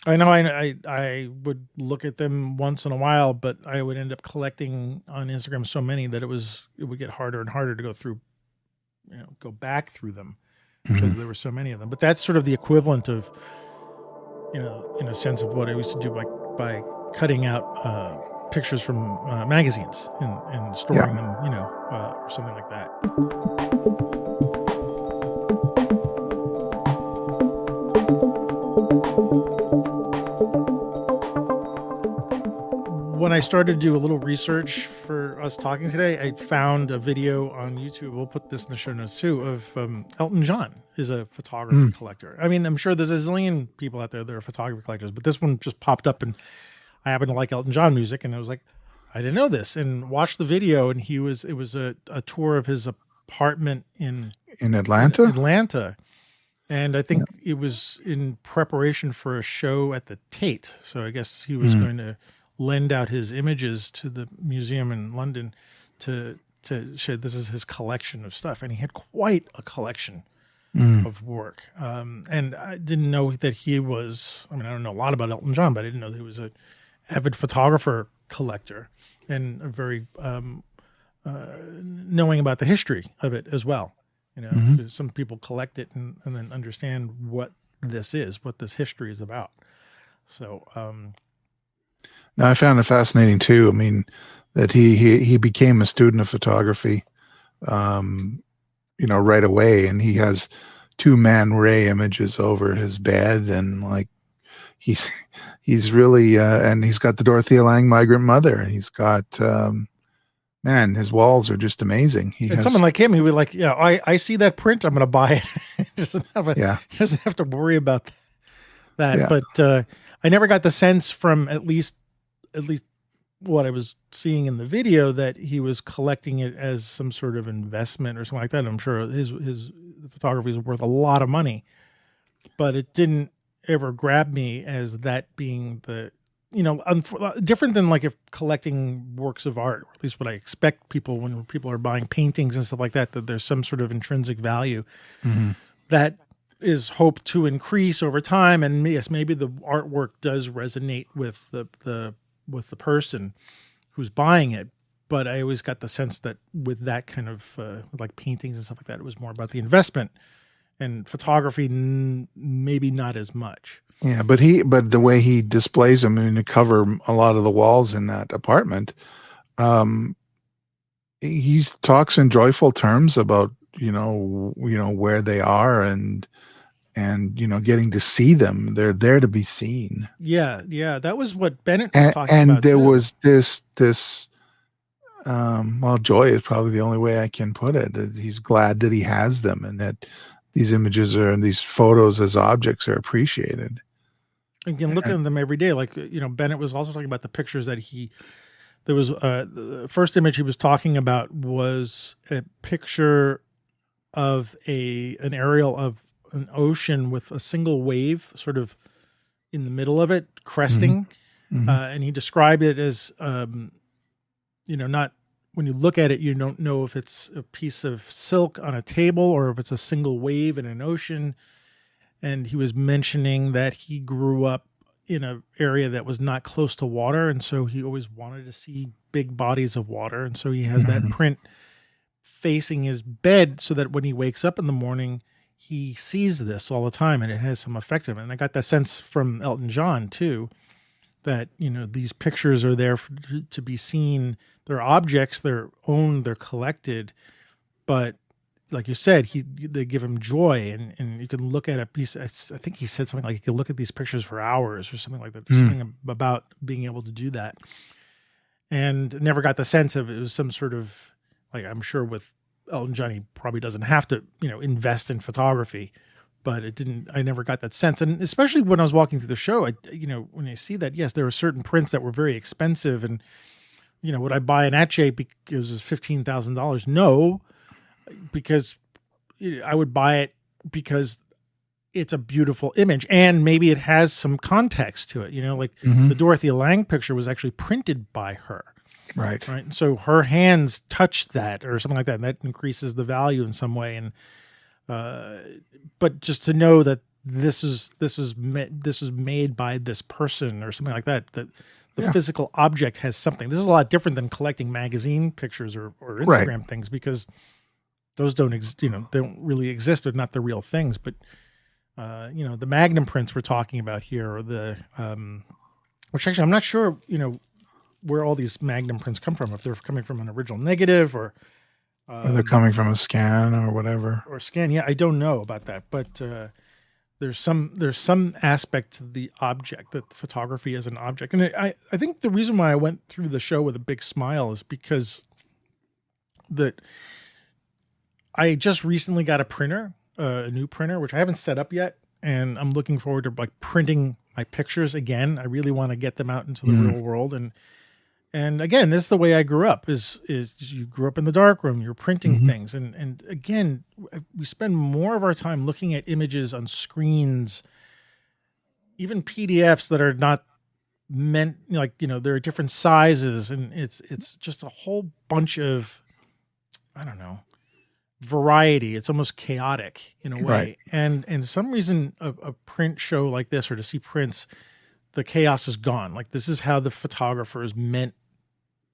I know I would look at them once in a while, but I would end up collecting on Instagram so many that it would get harder and harder to go back through them because there were so many of them. But that's sort of the equivalent of, in a sense, of what I used to do by cutting out pictures from magazines and storing them, or something like that. When I started to do a little research for us talking today, I found a video on YouTube. We'll put this in the show notes too, of Elton John is a photography collector. I mean, I'm sure there's a zillion people out there that are photography collectors, but this one just popped up, and I happen to like Elton John music, and I was like, I didn't know this, and watched the video, and it was a tour of his apartment in Atlanta. And I think it was in preparation for a show at the Tate. So I guess he was going to lend out his images to the museum in London to show this is his collection of stuff. And he had quite a collection of work. And I didn't know that he was, I don't know a lot about Elton John, but I didn't know that he was an avid photographer collector and a very knowing about the history of it as well. Some people collect it and then understand what this history is about. So, now I found it fascinating too. I mean, that he became a student of photography, right away, and he has 2 Man Ray images over his bed, and like he's really and he's got the Dorothea Lange Migrant Mother, and he's got his walls are just amazing. Someone like him, he would like, I see that print, I'm going to buy it. He doesn't have to worry about that. Yeah. But I never got the sense from at least what I was seeing in the video that he was collecting it as some sort of investment or something like that. I'm sure his photography is worth a lot of money, but it didn't ever grab me as that being the, different than like if collecting works of art, or at least what I expect people when people are buying paintings and stuff like that there's some sort of intrinsic value that is hoped to increase over time. And yes, maybe the artwork does resonate with the person who's buying it. But I always got the sense that with that kind of like paintings and stuff like that, it was more about the investment and photography maybe not as much. Yeah, but the way he displays them, and to cover a lot of the walls in that apartment, um, he talks in joyful terms about where they are, and getting to see them. They're there to be seen. Yeah, that was what Bennett was talking And about there too. was this well, joy is probably the only way I can put it. That he's glad that he has them, and that these images and these photos as objects are appreciated. Again, looking at them every day, like Bennett was also talking about the pictures that there was the first image he was talking about was a picture of an aerial of an ocean with a single wave sort of in the middle of it cresting. Mm-hmm. And he described it as, not when you look at it, you don't know if it's a piece of silk on a table or if it's a single wave in an ocean. And he was mentioning that he grew up in an area that was not close to water. And so he always wanted to see big bodies of water. And so he has that print facing his bed so that when he wakes up in the morning, he sees this all the time, and it has some effect on him. And I got that sense from Elton John too, that, these pictures are there to be seen. They're objects, they're owned, they're collected, but like you said, they give him joy, and you can look at a piece. I think he said something like you can look at these pictures for hours or something like that. There's something about being able to do that, and never got the sense of it was some sort of, like, I'm sure with Elton John, he probably doesn't have to, invest in photography, but I never got that sense. And especially when I was walking through the show, when I see that, yes, there were certain prints that were very expensive, and, would I buy an Atche because it was $15,000? No, because I would buy it because it's a beautiful image and maybe it has some context to it. The Dorothea Lange picture was actually printed by her. Right. So her hands touched that or something like that, and that increases the value in some way. And, but just to know that this was made by this person or something like that, that the physical object has something. This is a lot different than collecting magazine pictures or Instagram things, because those don't really exist. They're not the real things. But, the Magnum prints we're talking about here, or the, which actually I'm not sure, where all these Magnum prints come from, if they're coming from an original negative or they're coming from a scan or whatever. Or scan. Yeah, I don't know about that. But there's some aspect to the object, that photography as an object. And I think the reason why I went through the show with a big smile is because I just recently got a printer, a new printer, which I haven't set up yet. And I'm looking forward to printing my pictures again. I really want to get them out into the real world. And again, this is the way I grew up, is you grew up in the darkroom, you're printing things. And again, we spend more of our time looking at images on screens, even PDFs that are not meant, there are different sizes, and it's just a whole bunch of, I don't know, variety. It's almost chaotic in a way. Right. And some reason a print show like this, or to see prints, the chaos is gone. Like, this is how the photographers meant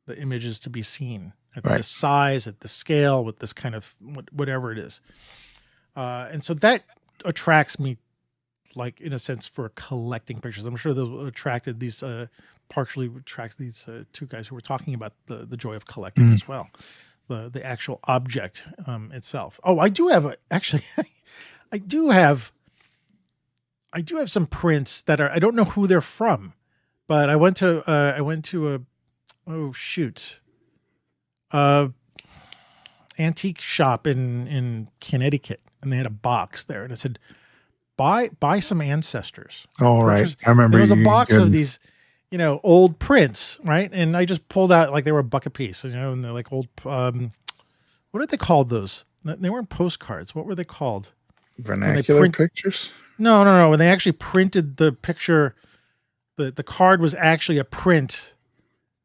the images to be seen, at this size, at the scale, with this kind of whatever it is. And so that attracts me, like, in a sense, for collecting pictures. I'm sure that partially attracts these two guys who were talking about the joy of collecting as well. The actual object itself. Oh, I do have I do have some prints that I don't know who they're from, but I went to antique shop in Connecticut, and they had a box there, and it said, buy some ancestors. Oh, right. I remember. There was a box of these, old prints, right? And I just pulled out, like, they were a buck a piece, and they're like old, what are they called, those? They weren't postcards. What were they called? Vernacular pictures? No. When they actually printed the picture, the card was actually a print.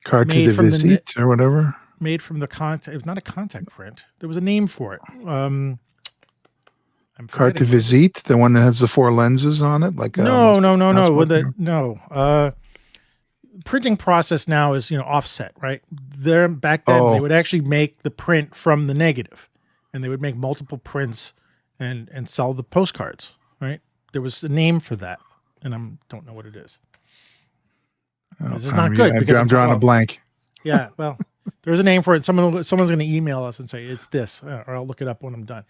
Carte de visite or whatever? Made from the contact. It was not a contact print. There was a name for it. Carte de visite, the one that has the 4 lenses on it? Like no. Printing process now is, offset, right? Back then they would actually make the print from the negative, and they would make multiple prints and sell the postcards, right? There was a name for that, and don't know what it is. This is not good because I'm drawing a blank. Yeah, well, there's a name for it. Someone's going to email us and say it's this, or I'll look it up when I'm done.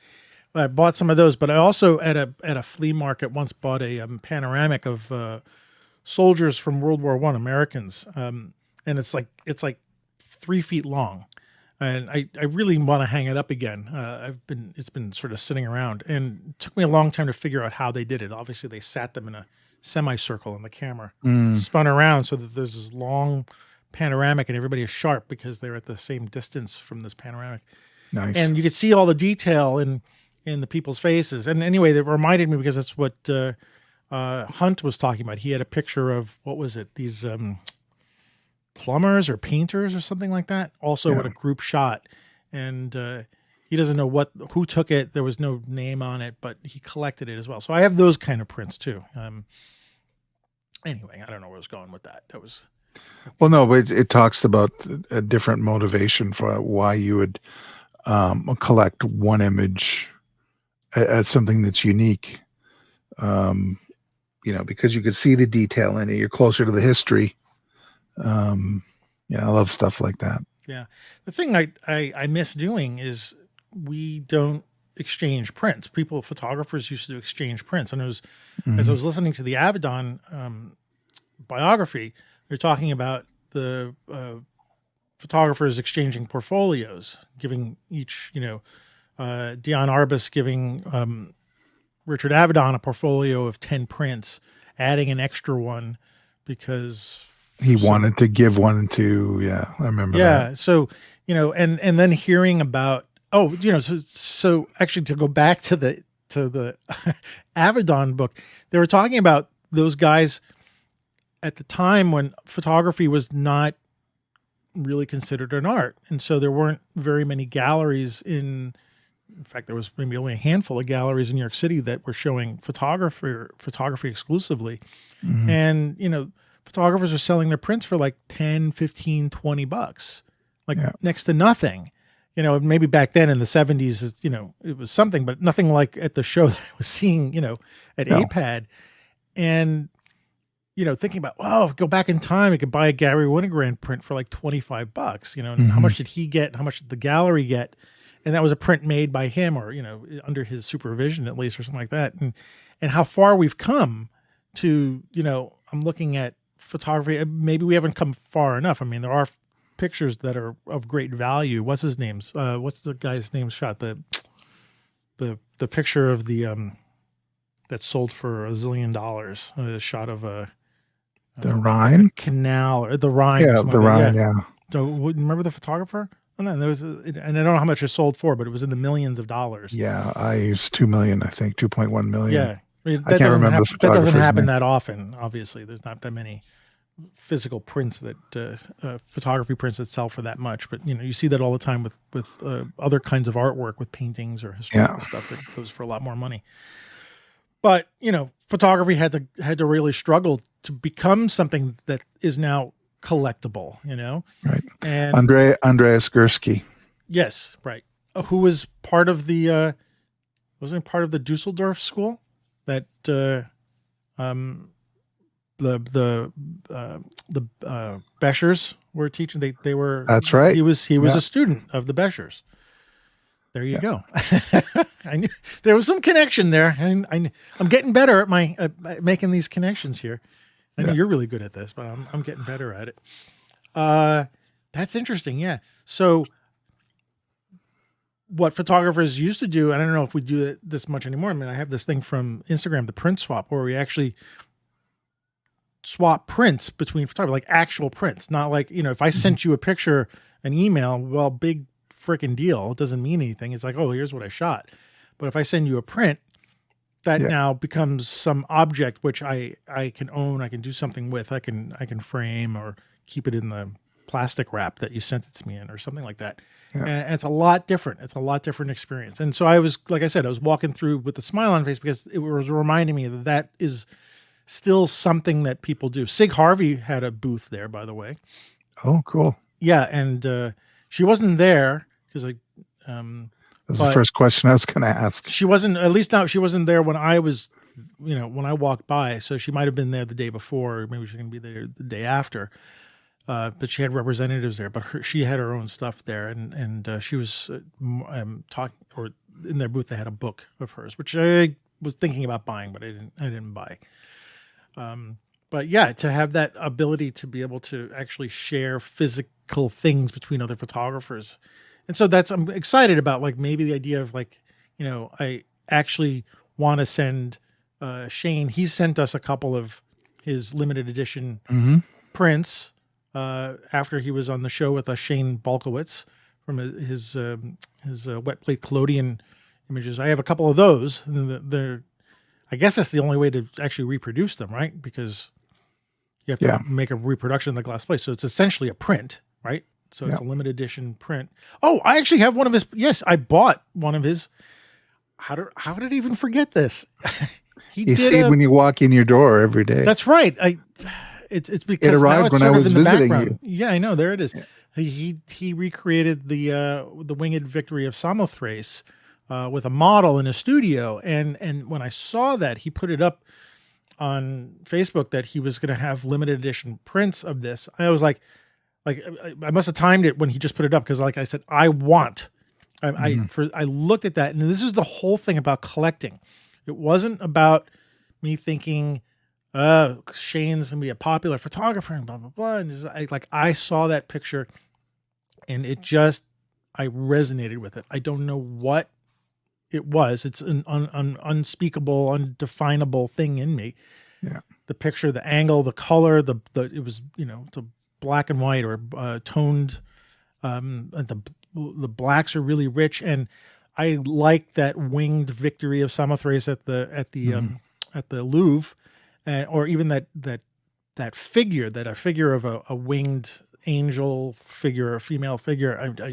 But I bought some of those, but I also at a flea market once bought a panoramic of soldiers from World War I, Americans, and it's like 3 feet long, and I really want to hang it up again. It's been sort of sitting around, and it took me a long time to figure out how they did it. Obviously, they sat them in a semicircle, and the camera spun around so that there's this long panoramic, and everybody is sharp because they're at the same distance from this panoramic. Nice. And you could see all the detail in the people's faces. And anyway, that reminded me, because that's what Hunt was talking about. He had a picture of, what was it? These plumbers or painters or something like that. Also with a group shot. And he doesn't know who took it. There was no name on it, but he collected it as well. So I have those kind of prints too. Anyway, I don't know where I was going with that. That was... Well, no, but it talks about a different motivation for why you would collect one image as something that's unique. Because you could see the detail in it. You're closer to the history. I love stuff like that. Yeah. The thing I miss doing is we don't exchange prints. Photographers used to exchange prints. And it was, as I was listening to the Avedon biography, they're talking about the photographers exchanging portfolios, giving each, Dion Arbus giving Richard Avedon a portfolio of 10 prints, adding an extra one because he wanted to give one to, I remember that. Yeah. So, and then hearing about, so actually to go back to the Avedon book, they were talking about those guys at the time when photography was not really considered an art. And so there weren't very many galleries in fact, there was maybe only a handful of galleries in New York City that were showing photography exclusively. And, photographers are selling their prints for like 10, 15, 20 bucks, next to nothing. Maybe back then in the 70s, it was something, but nothing like at the show that I was seeing, at Aipad. And, thinking about, go back in time, I could buy a Gary Winogrand print for like 25 bucks, and how much did he get? How much did the gallery get? And that was a print made by him or, under his supervision at least or something like that. And how far we've come to, I'm looking at photography. Maybe we haven't come far enough. I mean, there are pictures that are of great value. What's his name? What's the guy's name shot? The picture of the, that sold for $1 zillion, a shot of the Rhine canal or the Rhine. Yeah. The Rhine. Yeah. So remember the photographer? And then there was, and I don't know how much it sold for, but it was in the millions of dollars. Yeah, I used 2 million, I think 2.1 million. Yeah, I can't remember. That doesn't happen that often. Obviously, there's not that many physical prints that photography prints that sell for that much. But you see that all the time with other kinds of artwork, with paintings or historical stuff that goes for a lot more money. But photography had to really struggle to become something that is now collectible, right? And Andreas Gursky, yes, right, who was part of the wasn't part of the Dusseldorf school that the Beschers were teaching. They were. That's right. He was a student of the Beschers. There you go. I knew there was some connection there, and I'm getting better at making these connections here. I know you're really good at this, but I'm getting better at it. That's interesting. Yeah. So what photographers used to do, and I don't know if we do it this much anymore. I mean, I have this thing from Instagram, the print swap, where we actually swap prints between photographers, like actual prints, not like, if I sent you a picture, an email, well, big freaking deal. It doesn't mean anything. It's like, oh, here's what I shot. But if I send you a print, that now becomes some object which I can own, I can do something with, I can frame or keep it in the plastic wrap that you sent it to me in or something like that. Yeah. And it's a lot different. It's a lot different experience. And so I was, like I said, I was walking through with a smile on my face because it was reminding me that is still something that people do. Sig Harvey had a booth there, by the way. Oh, cool. Yeah. And she wasn't there because was the first question I was going to ask. She wasn't, at least now, she wasn't there when I was, when I walked by. So she might have been there the day before, or maybe she's going to be there the day after. But she had representatives there, but she had her own stuff there. And she was talking, or in their booth, they had a book of hers, which I was thinking about buying, but I didn't buy. But yeah, to have that ability to be able to actually share physical things between other photographers. And so I'm excited about, like, maybe the idea of, like, I actually want to send Shane. He sent us a couple of his limited edition prints after he was on the show with us, Shane Balkowitz, from his wet plate collodion images. I have a couple of those. And I guess that's the only way to actually reproduce them, right? Because you have to make a reproduction of the glass plate. So it's essentially a print, right? So it's a limited edition print. Oh, I actually have one of his. Yes, I bought one of his. How did I even forget this? You see it when you walk in your door every day. That's right. It's because it arrived when I was visiting you. Yeah, I know. There it is. Yeah. He recreated the Winged Victory of Samothrace with a model in a studio, and when I saw that, he put it up on Facebook that he was going to have limited edition prints of this. I was like I must have timed it when he just put it up, because, like I said, I looked at that, and this is the whole thing about collecting. It wasn't about me thinking Shane's gonna be a popular photographer and blah blah blah. And I saw that picture, and I resonated with it. I don't know what it was. It's an unspeakable, undefinable thing in me. Yeah. The picture, the angle, the color, it was, it's a black and white or toned. The blacks are really rich, and I like that Winged Victory of Samothrace at the Louvre, or even that figure, a figure of a winged angel figure, a female figure. I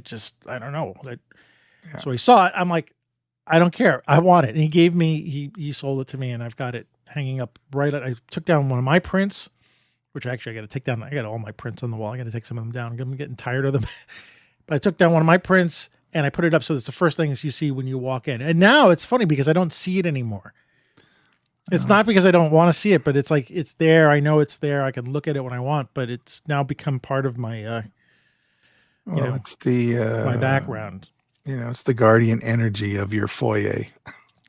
don't know. So I saw it. I'm like, I don't care. I want it. And he sold it to me, and I've got it hanging up I took down one of my prints, which actually I got to take down. I got all my prints on the wall. I got to take some of them down. I'm getting tired of them. But I took down one of my prints and I put it up. So it's the first thing you see when you walk in. And now it's funny because I don't see it anymore. It's not because I don't want to see it, but it's like, it's there. I know it's there. I can look at it when I want, but it's now become part of my, it's my background. It's the guardian energy of your foyer.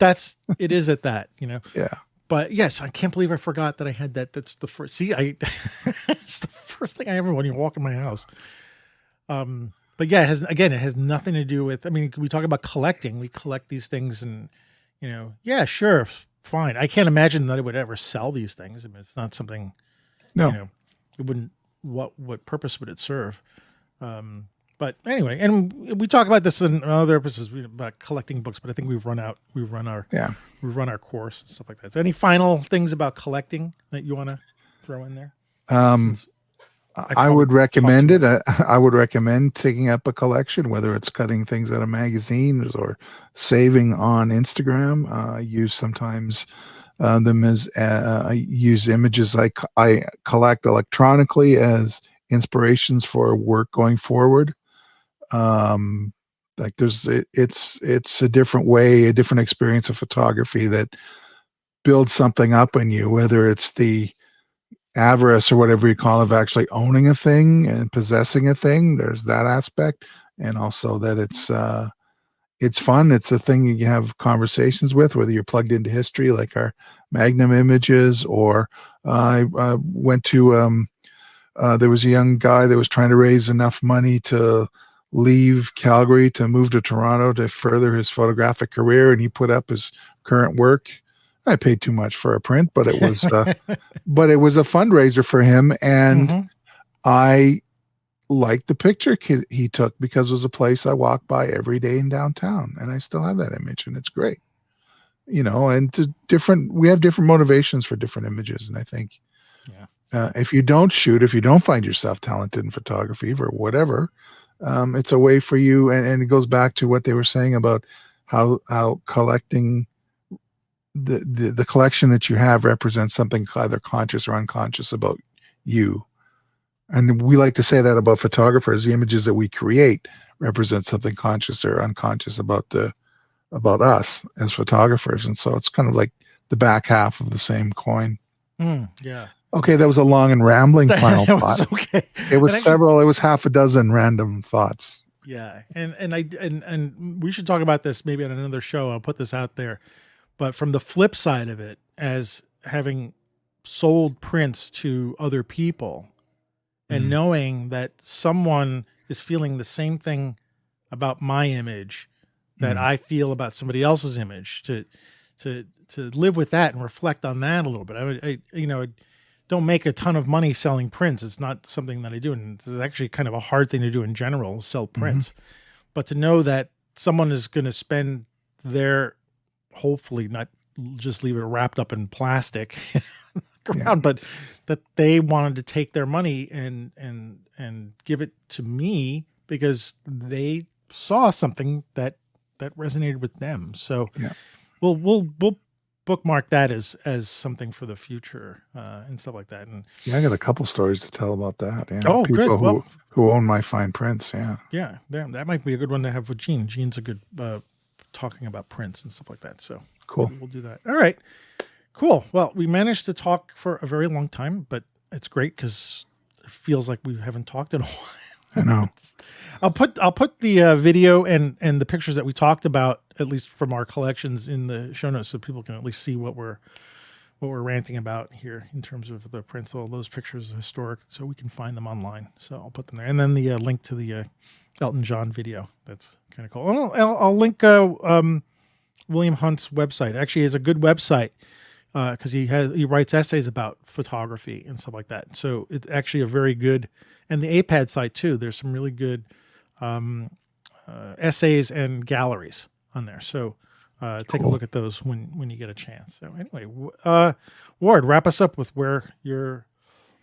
It is at that, Yeah. But yes, I can't believe I forgot that I had that. That's the first, it's the first thing I ever, when you walk in my house. But yeah, it has nothing to do with, we talk about collecting. We collect these things and, yeah, sure. Fine. I can't imagine that it would ever sell these things. It's not something, it wouldn't, what purpose would it serve? But anyway, and we talk about this in other episodes about collecting books, but I think we've run our course and stuff like that. So any final things about collecting that you want to throw in there? I would recommend it. I would recommend taking up a collection, whether it's cutting things out of magazines or saving on Instagram. I use sometimes them as I use images I collect electronically as inspirations for work going forward. It's a different way, a different experience of photography that builds something up in you, whether it's the avarice or whatever you call it, of actually owning a thing and possessing a thing. There's that aspect. And also that it's fun. It's a thing you have conversations with, whether you're plugged into history, like our Magnum images, or I went to, there was a young guy that was trying to raise enough money to leave Calgary to move to Toronto to further his photographic career. And he put up his current work. I paid too much for a print, but it was, but it was a fundraiser for him. And I liked the picture he took because it was a place I walk by every day in downtown, and I still have that image, and it's great, and we have different motivations for different images. And I think, if you don't find yourself talented in photography or whatever, it's a way for you. And it goes back to what they were saying about how collecting, the collection that you have represents something either conscious or unconscious about you. And we like to say that about photographers. The images that we create represent something conscious or unconscious about us as photographers. And so it's kind of like the back half of the same coin. Yeah. Okay, that was a long and rambling final thought. Okay. It was several. It was half a dozen random thoughts. Yeah, and we should talk about this maybe on another show. I'll put this out there. But from the flip side of it, as having sold prints to other people, and knowing that someone is feeling the same thing about my image that I feel about somebody else's image, to live with that and reflect on that a little bit. I don't make a ton of money selling prints. It's not something that I do. And it's actually kind of a hard thing to do in general, sell prints. But to know that someone is going to spend their, hopefully not just leave it wrapped up in plastic around, but that they wanted to take their money and give it to me because they saw something that resonated with them. So we'll bookmark that as something for the future and stuff like that. And I got a couple stories to tell about that. Yeah. Oh, people good. who own my fine prints. Yeah, that might be a good one to have with Gene. Gene's a good talking about prints and stuff like that. So cool. We'll do that. All right, cool. Well, we managed to talk for a very long time, but it's great because it feels like we haven't talked in a while. I know. I'll put the video and the pictures that we talked about, at least from our collections, in the show notes, so people can at least see what we're ranting about here in terms of the prints. All those pictures are historic, so we can find them online. So I'll put them there, and then the link to the Elton John video. That's kind of cool. I'll link William Hunt's website. Actually, he has a good website because he writes essays about photography and stuff like that. So it's actually a very good, and the Aipad site too. There's some really good essays and galleries on there. So take a look at those when you get a chance. So anyway, Ward, wrap us up with where your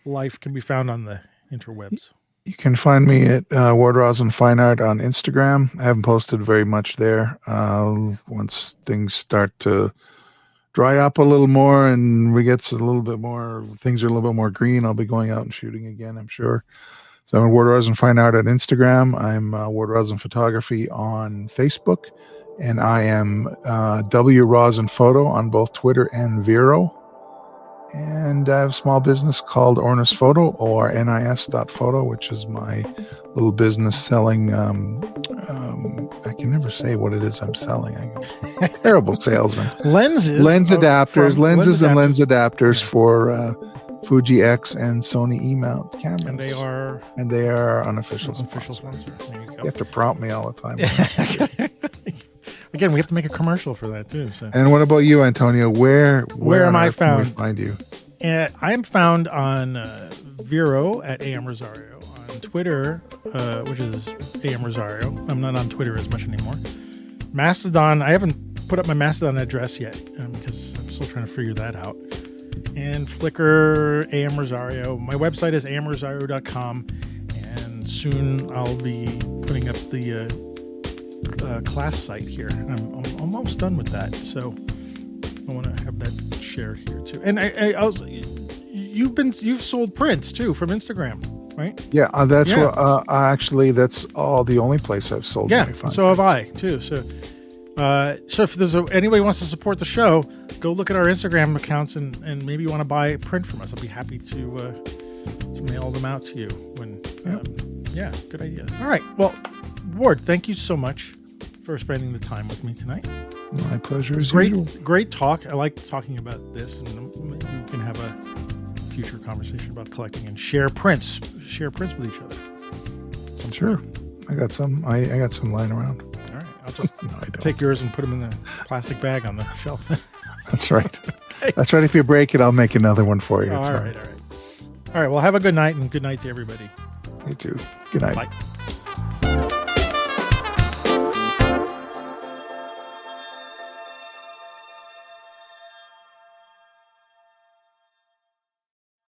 life can be found on the interwebs. You can find me at Ward Rosin Fine Art on Instagram. I haven't posted very much there. Once things start to dry up a little more and we get a little bit more, things are a little bit more green, I'll be going out and shooting again, I'm sure. So I'm Ward Rosin Fine Art on Instagram. I'm Ward Rosin Photography on Facebook. And I am W. Rosin Photo on both Twitter and Vero. And I have a small business called Ornis Photo, or NIS.photo, which is my little business selling. I can never say what it is I'm selling. I'm a terrible salesman. Lenses and lens adapters for Fuji X and Sony E-mount cameras. And they are unofficial sponsor. There you go. You have to prompt me all the time. Again, we have to make a commercial for that too. So. And what about you, Antonio? Where am I found? Can we find you? I'm found on Vero at AM Rosario, on Twitter, which is AM Rosario. I'm not on Twitter as much anymore. Mastodon, I haven't put up my Mastodon address yet because I'm still trying to figure that out. And Flickr, AM Rosario. My website is amrosario.com, and soon I'll be putting up the class site here. I'm almost done with that, so I want to have that shared here too. And I also, you've sold prints too from Instagram, right? Yeah, that's what. Actually, that's the only place I've sold. Yeah, so have I too. So if there's anybody who wants to support the show, go look at our Instagram accounts and maybe you want to buy a print from us. I'll be happy to mail them out to you when. Good ideas. All right. Well, Ward, thank you so much for spending the time with me tonight. My pleasure. Great talk. I like talking about this, and maybe we can have a future conversation about collecting and share prints with each other. Sure. I got some. I got some lying around. All right. I'll just take yours and put them in the plastic bag on the shelf. That's right. That's right. If you break it, I'll make another one for you. All right. Well, have a good night, and good night to everybody. You too. Good night. Bye.